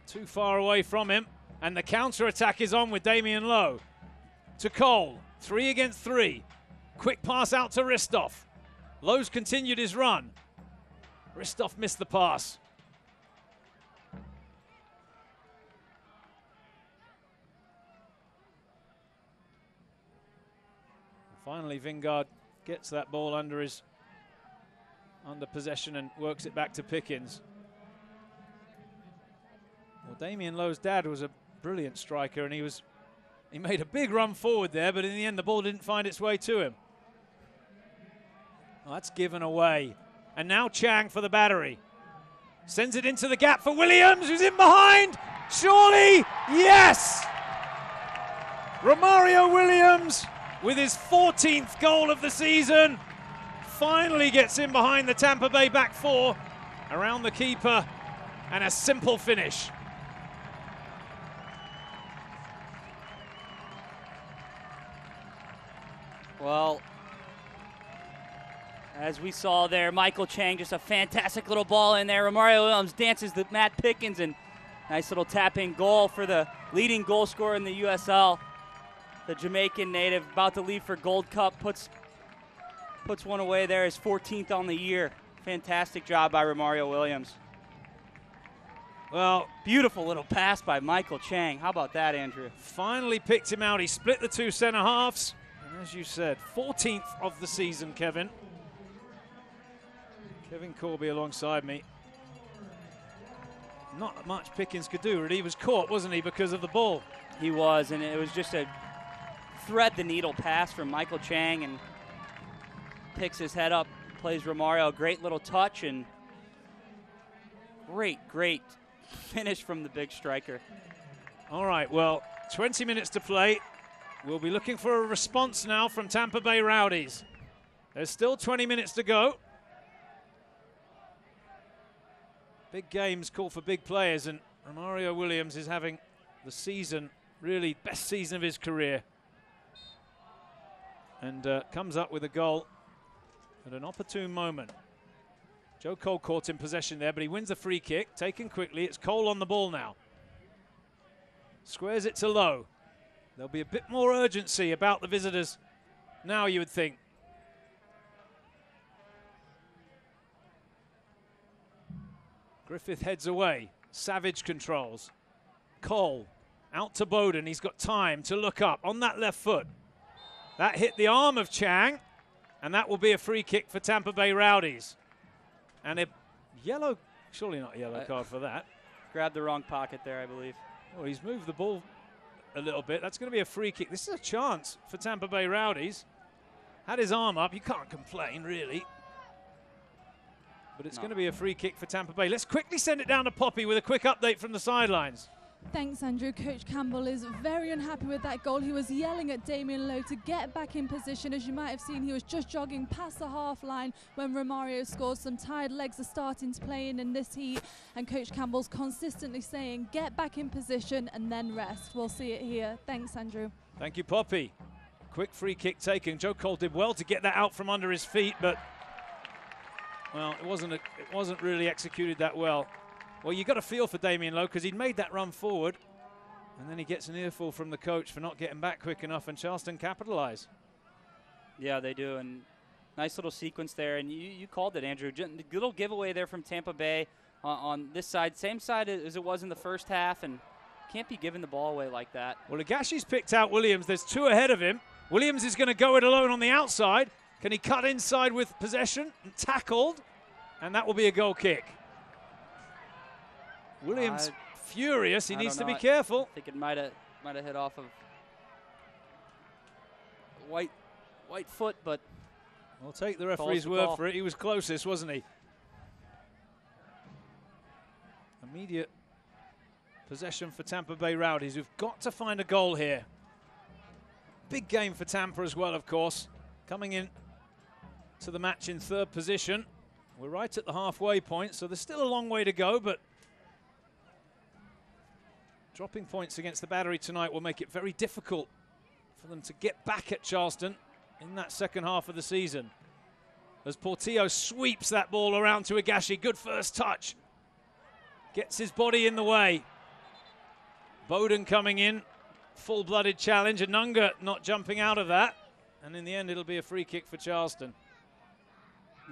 too far away from him. And the counter-attack is on with Damian Lowe. To Cole. 3 against 3. Quick pass out to Ristov. Lowe's continued his run. Ristov missed the pass. Finally, Vingard gets that ball under possession and works it back to Pickens. Well, Damian Lowe's dad was a brilliant striker, and he made a big run forward there, but in the end the ball didn't find its way to him. Well, that's given away. And now Chang for the Battery. Sends it into the gap for Williams, who's in behind. Surely, yes! Romario Williams, with his 14th goal of the season, finally gets in behind the Tampa Bay back four, around the keeper, and a simple finish. Well, as we saw there, Michael Chang, just a fantastic little ball in there. Romario Williams dances the Matt Pickens, and nice little tap-in goal for the leading goal scorer in the USL. The Jamaican native about to leave for Gold Cup, puts one away there, his 14th on the year. Fantastic job by Romario Williams. Well, beautiful little pass by Michael Chang. How about that, Andrew? Finally picked him out. He split the two center halves. And as you said, 14th of the season, Kevin. Kevin Corby alongside me. Not much Pickens could do, really. He was caught, wasn't he, because of the ball? He was, and it was just a thread-the-needle pass from Michael Chang, and picks his head up, plays Romario. Great little touch, and great finish from the big striker. All right, well, 20 minutes to play. We'll be looking for a response now from Tampa Bay Rowdies. There's still 20 minutes to go. Big games call for big players, and Romario Williams is having the season, really best season of his career. And comes up with a goal at an opportune moment. Joe Cole caught in possession there, but he wins the free kick, taken quickly. It's Cole on the ball now. Squares it to Lowe. There'll be a bit more urgency about the visitors now, you would think. Griffith heads away. Savage controls. Cole out to Bowden. He's got time to look up on that left foot. That hit the arm of Chang, and that will be a free kick for Tampa Bay Rowdies. And a yellow, surely not a yellow card for that. Grabbed the wrong pocket there, I believe. Well, he's moved the ball a little bit. That's going to be a free kick. This is a chance for Tampa Bay Rowdies. Had his arm up. You can't complain, really. But it's going to be a free kick for Tampa Bay. Let's quickly send it down to Poppy with a quick update from the sidelines. Thanks, Andrew. Coach Campbell is very unhappy with that goal. He was yelling at Damien Lowe to get back in position. As you might have seen, he was just jogging past the half line when Romario scored. Some tired legs are starting to play in this heat, and Coach Campbell's consistently saying, get back in position and then rest. We'll see it here. Thanks, Andrew. Thank you, Poppy. Quick free kick taken. Joe Cole did well to get that out from under his feet, but, well, it wasn't really executed that well. Well, you got a feel for Damien Lowe because he'd made that run forward, and then he gets an earful from the coach for not getting back quick enough, and Charleston capitalise. Yeah, they do, and nice little sequence there, and you called it, Andrew. Little giveaway there from Tampa Bay on this side, same side as it was in the first half, and can't be giving the ball away like that. Well, Agashi's picked out Williams. There's two ahead of him. Williams is going to go it alone on the outside. Can he cut inside with possession? And tackled, and that will be a goal kick. Williams furious. He needs to be careful. I think it might have hit off of white foot, but I'll take the referee's word for it. He was closest, wasn't he? Immediate possession for Tampa Bay Rowdies. We've got to find a goal here. Big game for Tampa as well, of course. Coming in to the match in third position. We're right at the halfway point, so there's still a long way to go, but dropping points against the Battery tonight will make it very difficult for them to get back at Charleston in that second half of the season. As Portillo sweeps that ball around to Agashi. Good first touch. Gets his body in the way. Bowden coming in. Full-blooded challenge. Anunga not jumping out of that. And in the end, it'll be a free kick for Charleston.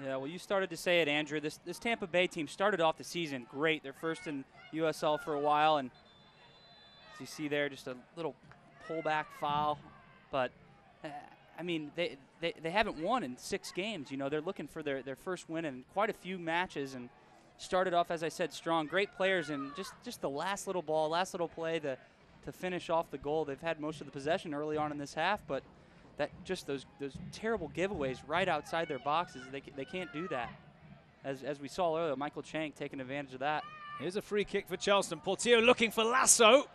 Yeah, well, you started to say it, Andrew. This Tampa Bay team started off the season great. They're first in USL for a while, and as you see there, just a little pullback foul. But, I mean, they haven't won in 6 games. You know, they're looking for their first win in quite a few matches, and started off, as I said, strong. Great players, and just the last little ball, last little play to finish off the goal. They've had most of the possession early on in this half, but that just those terrible giveaways right outside their boxes, they can't do that. As we saw earlier, Michael Chang taking advantage of that. Here's a free kick for Charleston. Portillo looking for Lasso.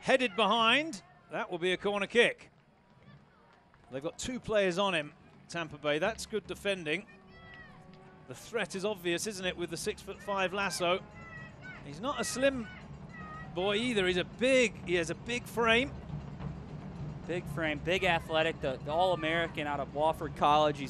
Headed behind. That will be a corner kick. They've got 2 players on him, Tampa Bay. That's good defending. The threat is obvious, isn't it, with the 6'5" Lasso. He's not a slim boy either. He has a big frame. Big frame, big athletic, the All-American out of Wofford College.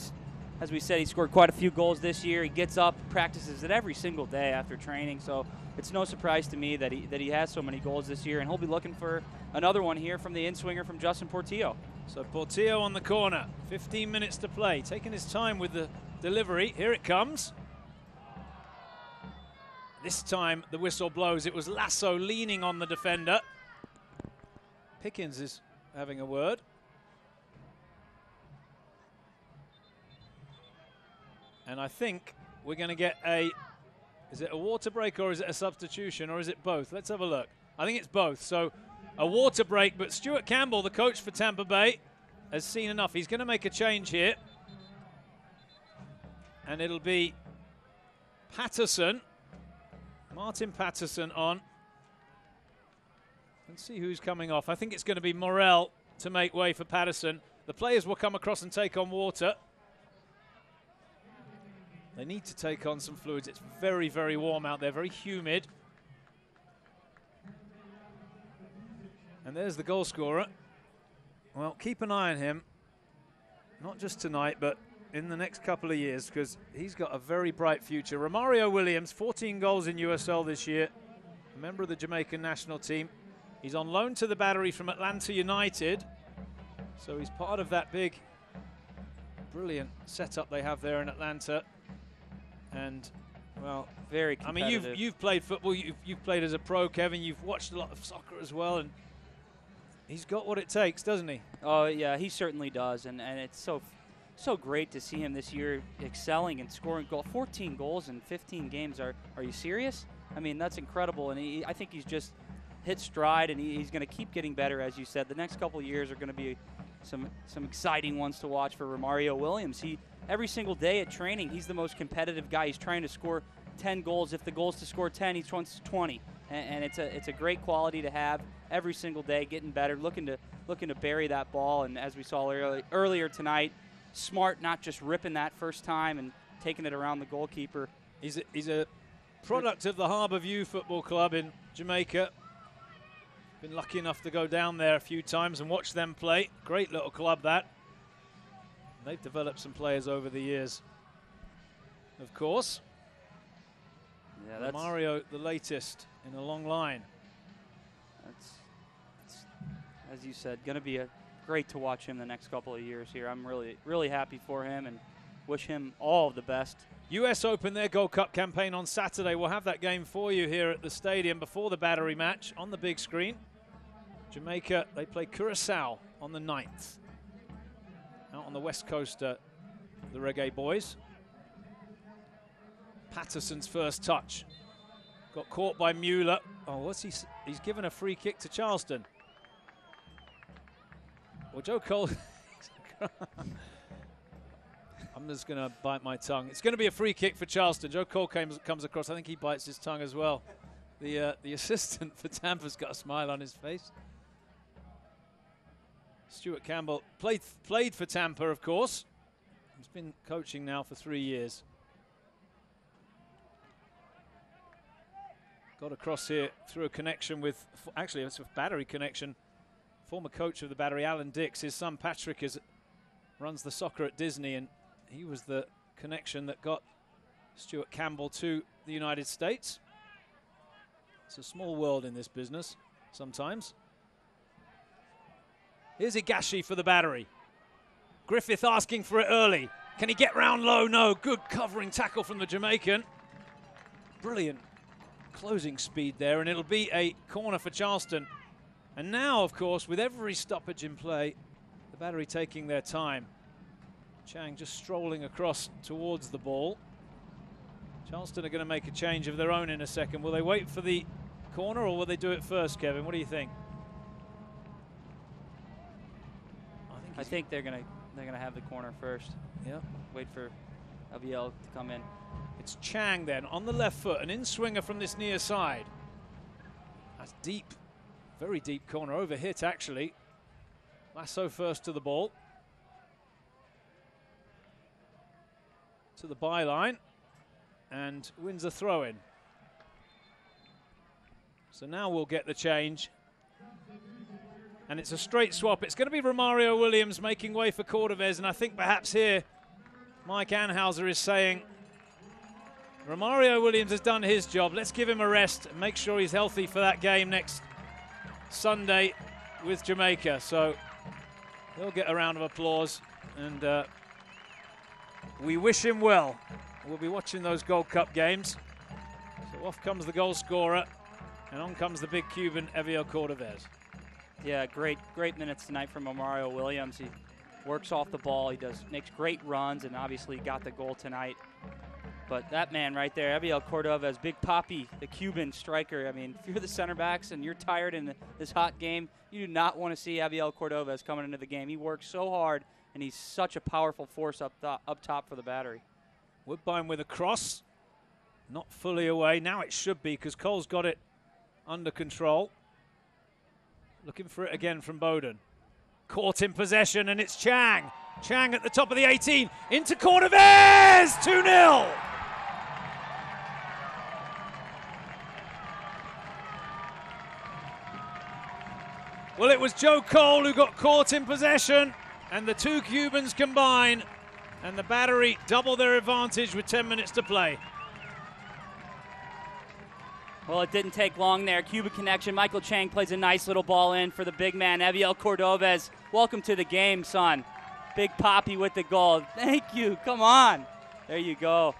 As we said, he scored quite a few goals this year. He gets up, practices it every single day after training, so it's no surprise to me that he has so many goals this year, and he'll be looking for another one here from the in-swinger from Justin Portillo. So Portillo on the corner, 15 minutes to play, taking his time with the delivery. Here it comes. This time the whistle blows. It was Lasso leaning on the defender. Pickens is having a word. And I think we're going to get is it a water break or is it a substitution or is it both? Let's have a look. I think it's both. So a water break, but Stuart Campbell, the coach for Tampa Bay, has seen enough. He's going to make a change here. And it'll be Patterson, Martin Patterson on. Let's see who's coming off. I think it's going to be Morel to make way for Patterson. The players will come across and take on water. They need to take on some fluids. It's very, very warm out there, very humid. And there's the goal scorer. Well, keep an eye on him. Not just tonight, but in the next couple of years, because he's got a very bright future. Romario Williams, 14 goals in USL this year, a member of the Jamaican national team. He's on loan to the Battery from Atlanta United, so he's part of that big, brilliant setup they have there in Atlanta. And, well, very I competitive. mean, you've played football, you've played as a pro, Kevin, you've watched a lot of soccer as well, and he's got what it takes, doesn't he? Oh, yeah, he certainly does, and it's so great to see him this year excelling and scoring 14 goals in 15 games. Are you serious? I mean, that's incredible, and I think he's just hit stride, and he's going to keep getting better, as you said. The next couple of years are going to be some exciting ones to watch for Romario Williams. Every single day at training, he's the most competitive guy. He's trying to score 10 goals. If the goal is to score 10, he wants 20. And it's a great quality to have every single day, getting better, looking to bury that ball. And as we saw earlier tonight, smart, not just ripping that first time and taking it around the goalkeeper. He's a product of the Harbour View Football Club in Jamaica. Been lucky enough to go down there a few times and watch them play. Great little club, that. They've developed some players over the years, of course. Yeah, that's Mario, the latest in a long line. That's as you said, going to be great to watch him the next couple of years here. I'm really, really happy for him and wish him all of the best. US Open their Gold Cup campaign on Saturday. We'll have that game for you here at the stadium before the Battery match on the big screen. Jamaica, they play Curaçao on the 9th. Out on the west coast, the Reggae Boys. Patterson's first touch. Got caught by Mueller. Oh, what's he? He's given a free kick to Charleston. Well, Joe Cole. I'm just going to bite my tongue. It's going to be a free kick for Charleston. Joe Cole comes across. I think he bites his tongue as well. The assistant for Tampa's got a smile on his face. Stuart Campbell played for Tampa, of course. He's been coaching now for 3 years. Got across here through a connection with, actually it's a Battery connection. Former coach of the Battery, Alan Dix. His son Patrick runs the soccer at Disney, and he was the connection that got Stuart Campbell to the United States. It's a small world in this business sometimes. Here's Higashi for the Battery. Griffith asking for it early. Can he get round low? No. Good covering tackle from the Jamaican. Brilliant closing speed there, and it'll be a corner for Charleston. And now, of course, with every stoppage in play, the Battery taking their time. Chang just strolling across towards the ball. Charleston are going to make a change of their own in a second. Will they wait for the corner, or will they do it first, Kevin? What do you think? I think they're gonna have the corner first. Yeah. Wait for Abiel to come in. It's Chang then on the left foot, an in-swinger from this near side. That's deep, very deep corner, over hit actually. Lasso first to the ball. To the byline, and wins a throw-in. So now we'll get the change. And it's a straight swap. It's going to be Romario Williams making way for Cordovez, and I think perhaps here Mike Anhauser is saying, Romario Williams has done his job. Let's give him a rest and make sure he's healthy for that game next Sunday with Jamaica. So he'll get a round of applause, and we wish him well. We'll be watching those Gold Cup games. So off comes the goal scorer, and on comes the big Cuban, Abiel Cordovez. Yeah, great minutes tonight from Romario Williams. He works off the ball. He makes great runs, and obviously got the goal tonight. But that man right there, Abiel Cordovez, Big Papi, the Cuban striker. I mean, if you're the center backs and you're tired in this hot game, you do not want to see Abiel Cordovez coming into the game. He works so hard, and he's such a powerful force up top for the Battery. Woodbine with a cross. Not fully away. Now it should be, because Cole's got it under control. Looking for it again from Bowden. Caught in possession, and it's Chang. Chang at the top of the 18. Into Cordovez! 2-0! Well, it was Joe Cole who got caught in possession, and the two Cubans combine, and the Battery double their advantage with 10 minutes to play. Well, it didn't take long there. Cuban connection. Michael Chang plays a nice little ball in for the big man, Aviel Cordovez. Welcome to the game, son. Big Poppy with the goal. Thank you. Come on. There you go.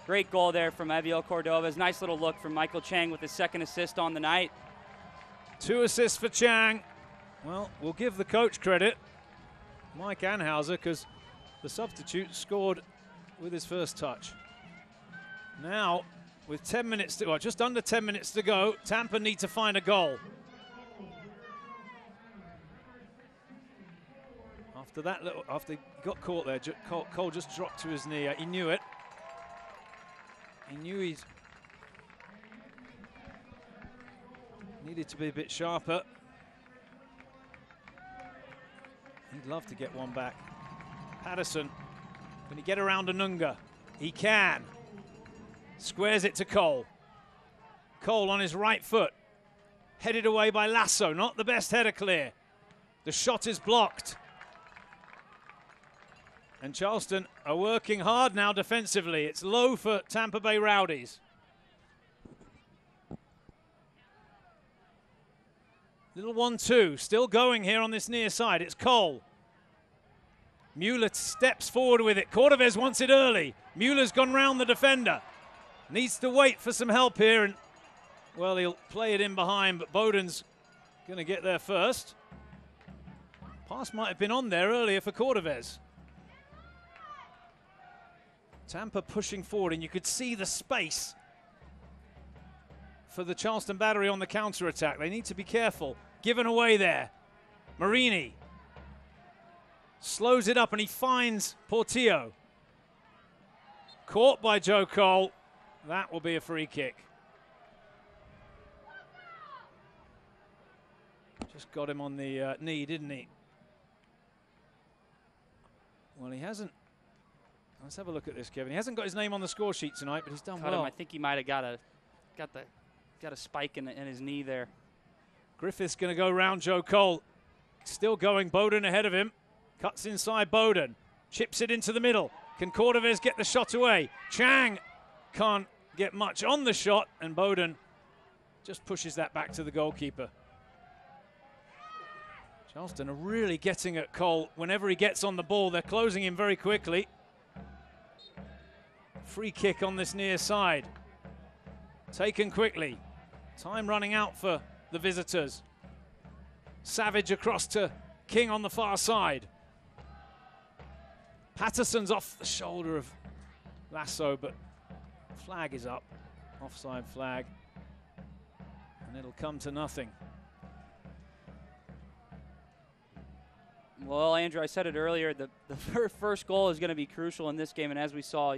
Great goal there from Aviel Cordovez. Nice little look from Michael Chang with his second assist on the night. 2 assists for Chang. Well, we'll give the coach credit, Mike Anhauser, because the substitute scored with his first touch. Now, with 10 minutes to, well, just under 10 minutes to go, Tampa need to find a goal. After that, after he got caught there, Cole just dropped to his knee. He knew it. He knew he needed to be a bit sharper. He'd love to get one back. Patterson, can he get around Anunga? He can. Squares it to Cole. Cole on his right foot. Headed away by Lasso, not the best header clear. The shot is blocked. And Charleston are working hard now defensively. It's low for Tampa Bay Rowdies. Little 1-2, still going here on this near side. It's Cole. Mueller steps forward with it. Cordovez wants it early. Mueller's gone round the defender. Needs to wait for some help here. And, well, he'll play it in behind, but Bowden's going to get there first. Pass might have been on there earlier for Cordovez. Tampa pushing forward, and you could see the space for the Charleston Battery on the counter-attack. They need to be careful. Given away there. Marini slows it up, and he finds Portillo. Caught by Joe Cole. That will be a free kick. Just got him on the knee, didn't he? Well, he hasn't. Let's have a look at this, Kevin. He hasn't got his name on the score sheet tonight, but he's done well. I think he might have got a spike in his knee there. Griffith's going to go round Joe Cole. Still going. Bowden ahead of him. Cuts inside Bowden. Chips it into the middle. Can Cordovez get the shot away? Chang can't get much on the shot, and Bowden just pushes that back to the goalkeeper. Charleston are really getting at Cole whenever he gets on the ball. They're closing him very quickly. Free kick on this near side. Taken quickly. Time running out for the visitors. Savage across to King on the far side. Patterson's off the shoulder of Lasso, but flag is up. Offside flag. And it'll come to nothing. Well, Andrew, I said it earlier, the first goal is going to be crucial in this game, and as we saw,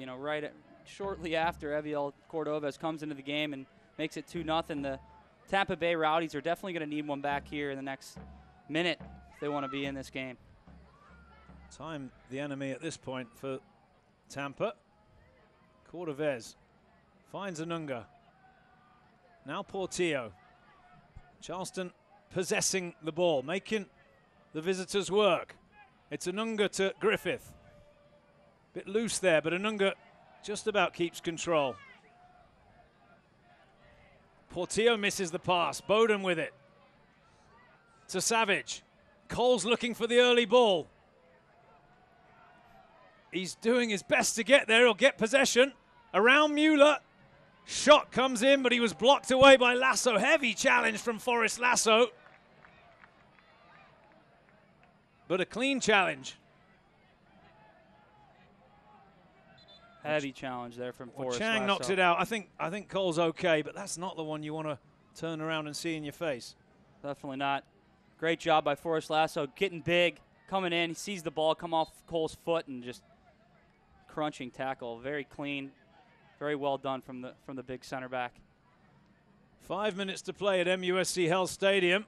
shortly after Aviel Cordovez comes into the game and makes it 2-0, the Tampa Bay Rowdies are definitely going to need one back here in the next minute if they want to be in this game. Time the enemy at this point for Tampa. Cordovez finds Anunga. Now Portillo. Charleston possessing the ball, making the visitors work. It's Anunga to Griffith. Bit loose there, but Anunga just about keeps control. Portillo misses the pass. Bowden with it. To Savage. Cole's looking for the early ball. He's doing his best to get there. He'll get possession. Around Mueller. Shot comes in, but he was blocked away by Lasso. Heavy challenge from Forrest Lasso. But a clean challenge. Heavy challenge there from Forrest Chang Lasso. knocks it out. I think Cole's okay, but that's not the one you want to turn around and see in your face. Definitely not. Great job by Forrest Lasso, getting big, coming in. He sees the ball come off Cole's foot and just crunching tackle. Very clean, very well done from the big center back. 5 minutes to play at MUSC Health Stadium.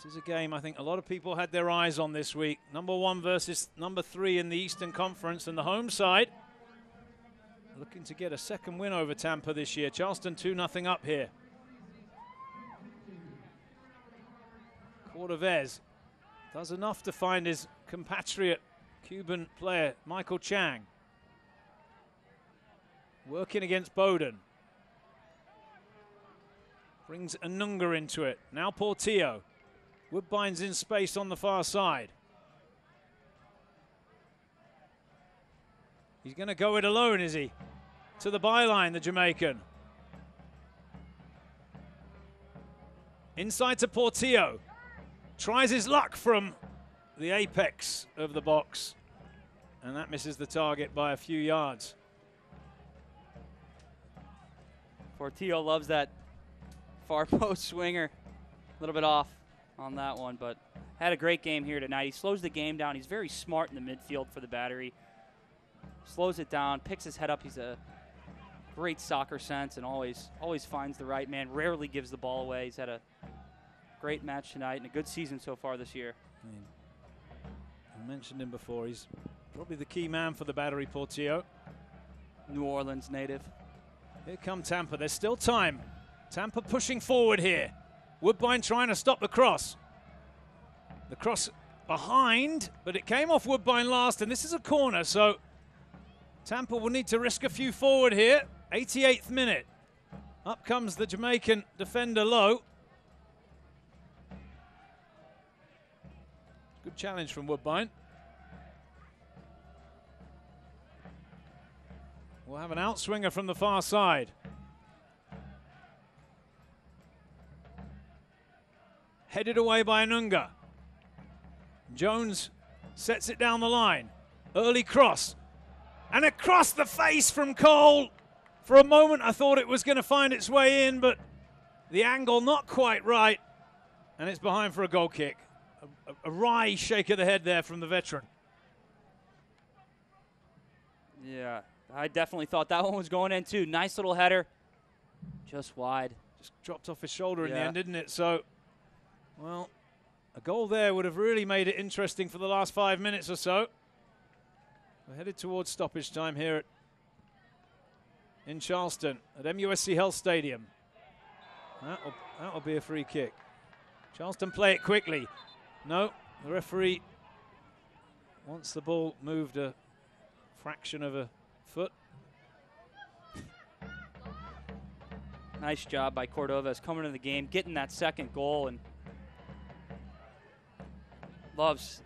This is a game I think a lot of people had their eyes on this week. Number 1 versus number 3 in the Eastern Conference, and the home side looking to get a second win over Tampa this year. Charleston 2-0 up here. Cordovez does enough to find his compatriot Cuban player Michael Chang. Working against Bowden. Brings Anunga into it. Now Portillo. Woodbine's in space on the far side. He's going to go it alone, is he? To the byline, the Jamaican. Inside to Portillo. Tries his luck from the apex of the box. And that misses the target by a few yards. Portillo loves that far post swinger. A little bit off on that one, but had a great game here tonight. He slows the game down. He's very smart in the midfield for the Battery. Slows it down, picks his head up. He's a great soccer sense and always finds the right man. Rarely gives the ball away. He's had a great match tonight and a good season so far this year. I mentioned him before. He's probably the key man for the Battery, Portillo. New Orleans native. Here come Tampa. There's still time. Tampa pushing forward here. Woodbine trying to stop the cross. The cross behind, but it came off Woodbine last, and this is a corner, so Tampa will need to risk a few forward here. 88th minute. Up comes the Jamaican defender Lowe. Good challenge from Woodbine. We'll have an outswinger from the far side. Headed away by Anunga. Jones sets it down the line. Early cross. And across the face from Cole. For a moment I thought it was going to find its way in, but the angle not quite right. And it's behind for a goal kick. A wry shake of the head there from the veteran. Yeah, I definitely thought that one was going in too. Nice little header. Just wide. Just dropped off his shoulder in the end, didn't it? So, well, a goal there would have really made it interesting for the last 5 minutes or so. We're headed towards stoppage time here in Charleston at MUSC Health Stadium. That'll be a free kick. Charleston play it quickly. No, the referee wants the ball moved a fraction of a foot. Nice job by Cordovez coming into the game, getting that second goal, and loves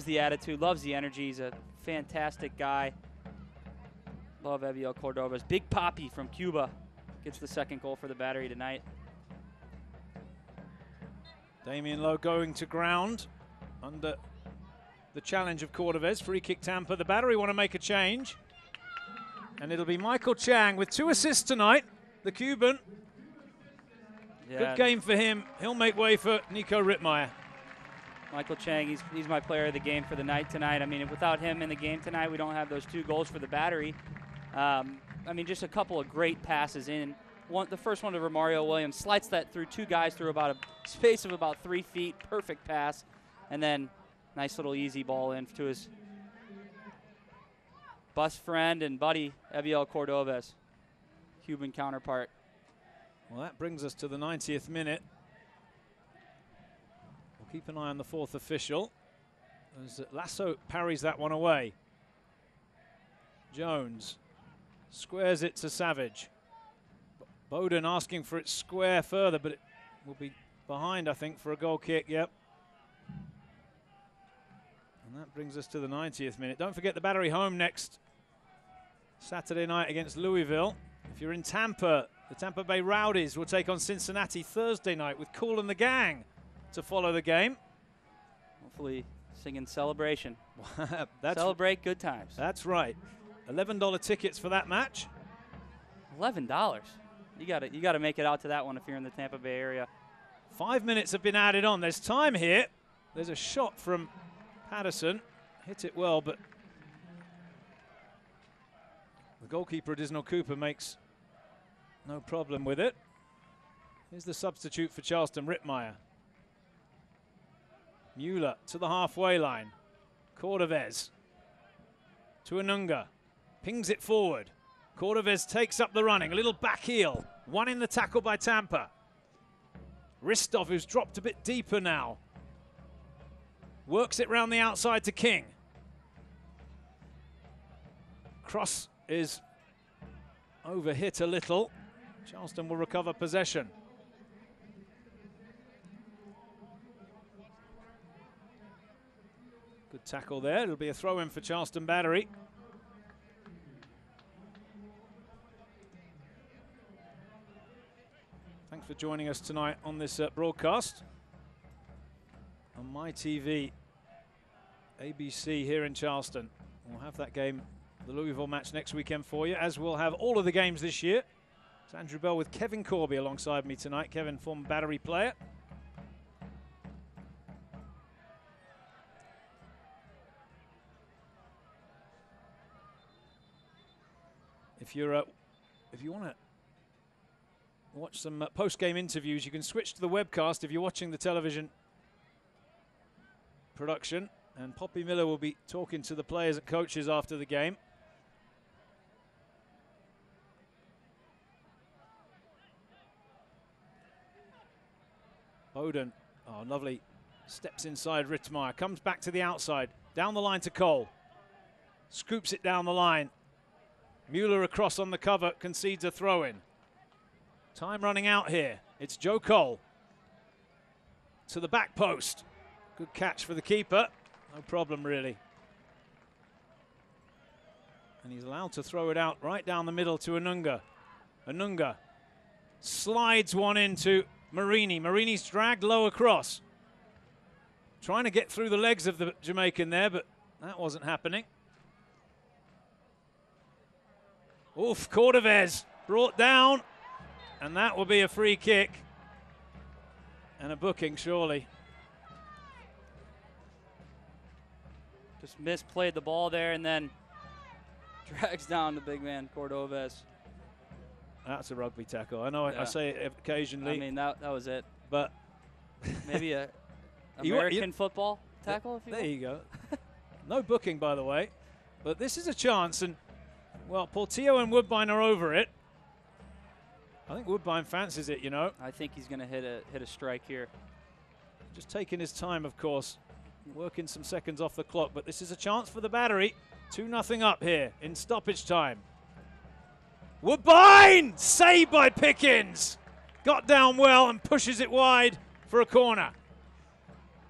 the attitude, loves the energy. He's a fantastic guy. Love Eviel Cordovez. Big Papi from Cuba gets the second goal for the Battery tonight. Damian Lowe going to ground under the challenge of Cordovez. Free kick Tampa. The Battery want to make a change. And it'll be Michael Chang with 2 assists tonight. The Cuban. Yeah. Good game for him. He'll make way for Nico Rittmeyer. Michael Chang, he's my player of the game for the night tonight. I mean, without him in the game tonight, we don't have those 2 goals for the Battery. I mean, just a couple of great passes in. The first one to Romario Williams, slides that through 2 guys through about a space of about 3 feet. Perfect pass. And then nice little easy ball in to his best friend and buddy, Eviel Cordovez, Cuban counterpart. Well, that brings us to the 90th minute. We'll keep an eye on the 4th official as Lasso parries that one away. Jones squares it to Savage. Bowden asking for it square further, but it will be behind, I think, for a goal kick. Yep. And that brings us to the 90th minute. Don't forget the Battery home next Saturday night against Louisville. If you're in Tampa, the Tampa Bay Rowdies will take on Cincinnati Thursday night with Cool and the Gang to follow the game. Hopefully singing Celebration. Celebrate good times. That's right. $11 tickets for that match. $11. You got to make it out to that one if you're in the Tampa Bay area. 5 minutes have been added on. There's time here. There's a shot from Patterson. Hit it well, but the goalkeeper, Disnell Cooper, makes no problem with it. Here's the substitute for Charleston, Rittmeyer. Mueller to the halfway line. Cordovez to Anunga. Pings it forward. Cordovez takes up the running. A little back heel. One in the tackle by Tampa. Ristov, who's dropped a bit deeper now. Works it round the outside to King. Cross is overhit a little. Charleston will recover possession. Good tackle there. It'll be a throw-in for Charleston Battery. Thanks for joining us tonight on this broadcast on My TV, ABC here in Charleston. We'll have that game, the Louisville match, next weekend for you, as we'll have all of the games this year. It's Andrew Bell with Kevin Corby alongside me tonight. Kevin, former Battery player. If you want to watch some post-game interviews, you can switch to the webcast if you're watching the television production. And Poppy Miller will be talking to the players and coaches after the game. Bowden, oh, lovely, steps inside Rittmeyer, comes back to the outside, down the line to Cole. Scoops it down the line. Mueller across on the cover, concedes a throw-in. Time running out here. It's Joe Cole to the back post. Good catch for the keeper. No problem, really. And he's allowed to throw it out right down the middle to Anunga. Anunga slides one into Marini. Marini's dragged low across. Trying to get through the legs of the Jamaican there, but that wasn't happening. Oof, Cordovez brought down, and that will be a free kick and a booking, surely. Just misplayed the ball there and then drags down the big man, Cordovez. That's a rugby tackle. I know I say it occasionally. I mean, that was it. But maybe a American football tackle, if you There will. you go. No booking, by the way. But this is a chance, and, well, Portillo and Woodbine are over it. I think Woodbine fancies it, you know. I think he's going to hit a strike here. Just taking his time, of course. Working some seconds off the clock, but this is a chance for the Battery. 2-0 up here in stoppage time. Woodbine! Saved by Pickens! Got down well and pushes it wide for a corner.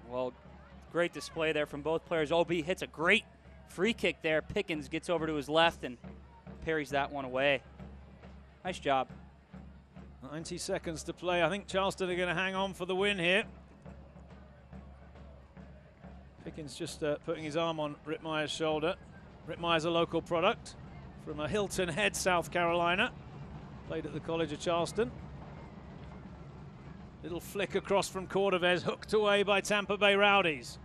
Well, great display there from both players. OB hits a great free kick there. Pickens gets over to his left and parries that one away. Nice job. 90 seconds to play. I think Charleston are going to hang on for the win here. Pickens just putting his arm on Rittmeyer's shoulder. Rittmeyer's a local product from Hilton Head, South Carolina. Played at the College of Charleston. Little flick across from Cordovez, hooked away by Tampa Bay Rowdies.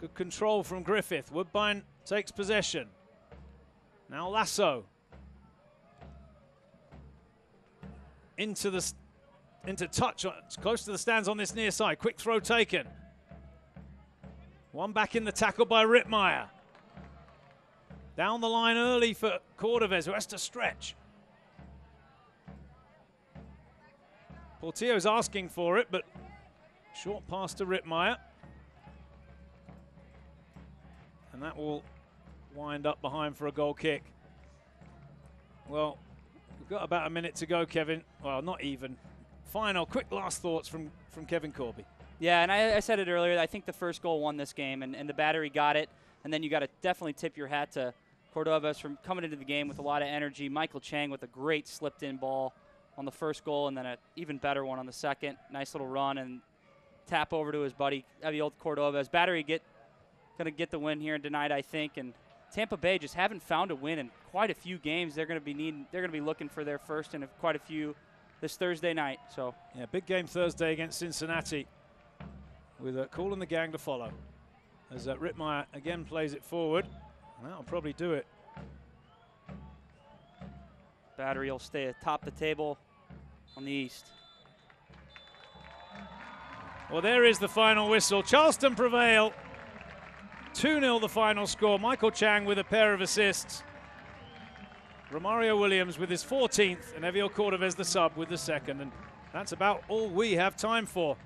Good control from Griffith. Woodbine takes possession. Now Lasso. Into touch, it's close to the stands on this near side. Quick throw taken. One back in the tackle by Rittmeyer. Down the line early for Cordovez, who has to stretch. Portillo's asking for it, but short pass to Rittmeyer. And that will wind up behind for a goal kick. Well, we've got about a minute to go, Kevin. Well, not even. Final, quick last thoughts from Kevin Corby. Yeah, and I said it earlier. I think the first goal won this game, and the Battery got it. And then you got to definitely tip your hat to Cordovez from coming into the game with a lot of energy. Michael Chang with a great slipped-in ball on the first goal, and then an even better one on the second. Nice little run and tap over to his buddy, old Cordovez. Battery going to get the win here tonight, I think. And Tampa Bay just haven't found a win in quite a few games. They're going to be looking for their first in quite a few this Thursday night. So yeah, big game Thursday against Cincinnati, with Cool and the gang to follow. As Rittmeyer again plays it forward. And that'll probably do it. Battery will stay atop the table on the East. Well, there is the final whistle. Charleston prevail. 2-0 the final score. Michael Chang with a pair of assists. Romario Williams with his 14th, and Eviel Cordovez the sub with the second. And that's about all we have time for.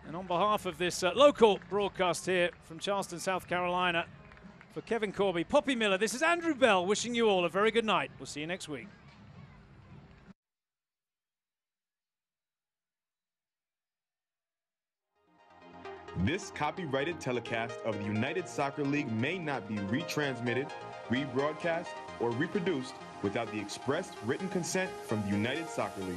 And on behalf of this local broadcast here from Charleston, South Carolina, for Kevin Corby, Poppy Miller, this is Andrew Bell wishing you all a very good night. We'll see you next week. This copyrighted telecast of the United Soccer League may not be retransmitted, rebroadcast, or reproduced without the express written consent from the United Soccer League.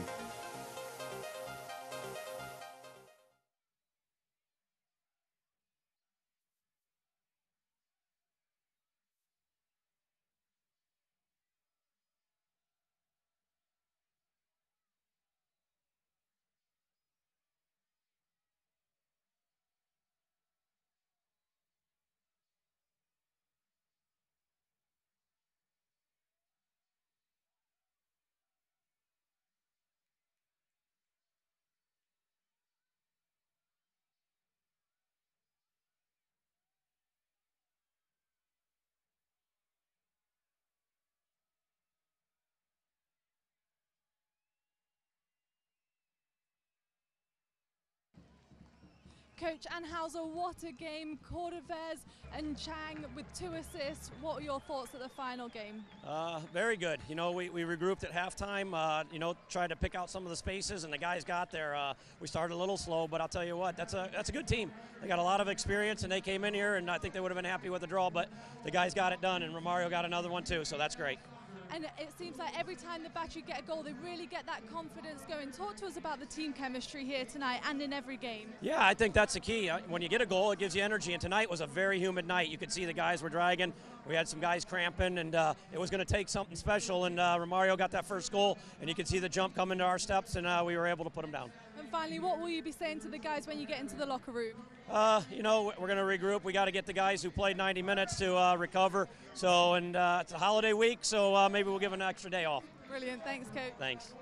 Coach Anhauser, what a game. Cordovez and Chang with 2 assists. What were your thoughts at the final game? Very good. You know, we regrouped at halftime, you know, tried to pick out some of the spaces, and the guys got there. We started a little slow, but I'll tell you what, that's a good team. They got a lot of experience, and they came in here, and I think they would have been happy with the draw, but the guys got it done, and Romario got another one too, so that's great. And it seems like every time the Battery get a goal, they really get that confidence going. Talk to us about the team chemistry here tonight and in every game. Yeah, I think that's the key. When you get a goal, it gives you energy, and tonight was a very humid night. You could see the guys were dragging. We had some guys cramping, and it was going to take something special, and Romario got that first goal, and you could see the jump coming to our steps, and we were able to put them down. And finally, what will you be saying to the guys when you get into the locker room? You know, we're going to regroup. We got to get the guys who played 90 minutes to recover. So, and it's a holiday week, so maybe we'll give an extra day off. Brilliant. Thanks, Coach. Thanks.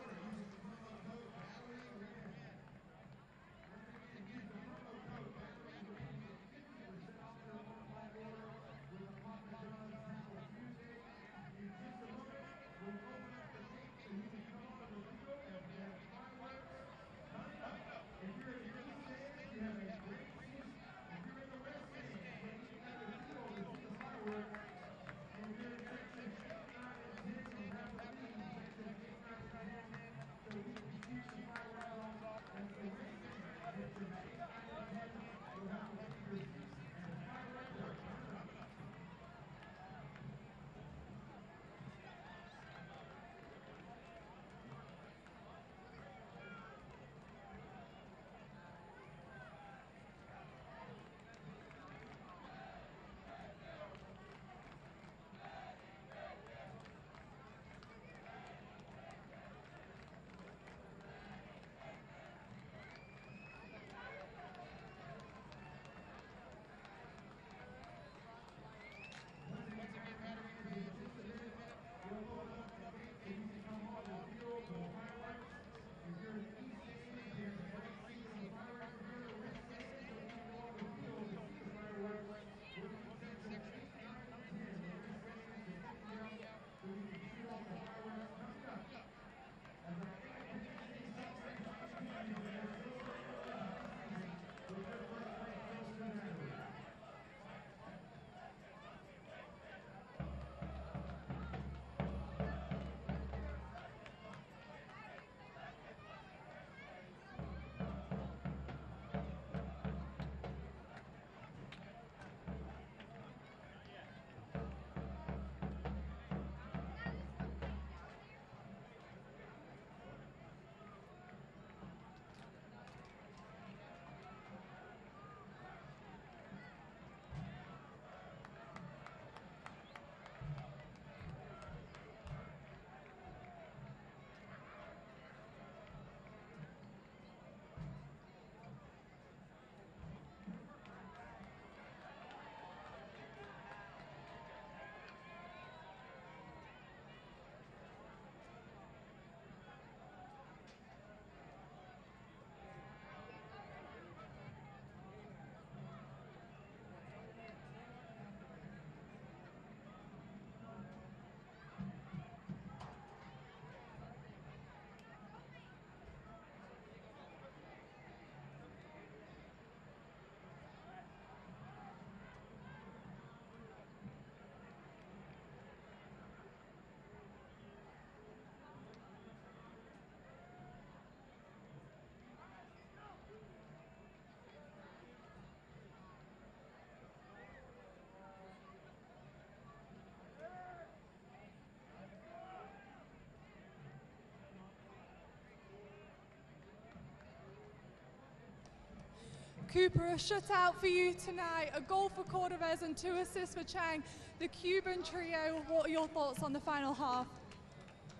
Cooper, a shutout for you tonight, a goal for Cordovez and 2 assists for Chang. The Cuban trio, what are your thoughts on the final half?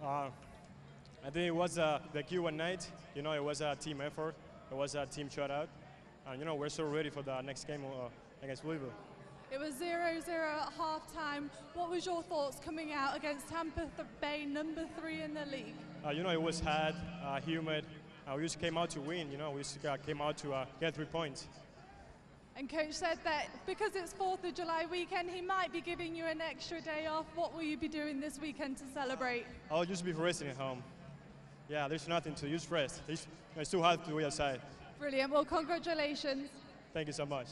I think it was the Cuban night. You know, it was a team effort. It was a team shutout. And, you know, we're so ready for the next game against Louisville. It was 0-0 at halftime. What was your thoughts coming out against Tampa Bay, number 3 in the league? You know, it was hot, humid. We just came out to win, you know. We just came out to get 3 points. And Coach said that because it's 4th of July weekend, he might be giving you an extra day off. What will you be doing this weekend to celebrate? I'll just be resting at home. Yeah, there's nothing to use rest. It's too hard to do outside. Brilliant. Well, congratulations. Thank you so much.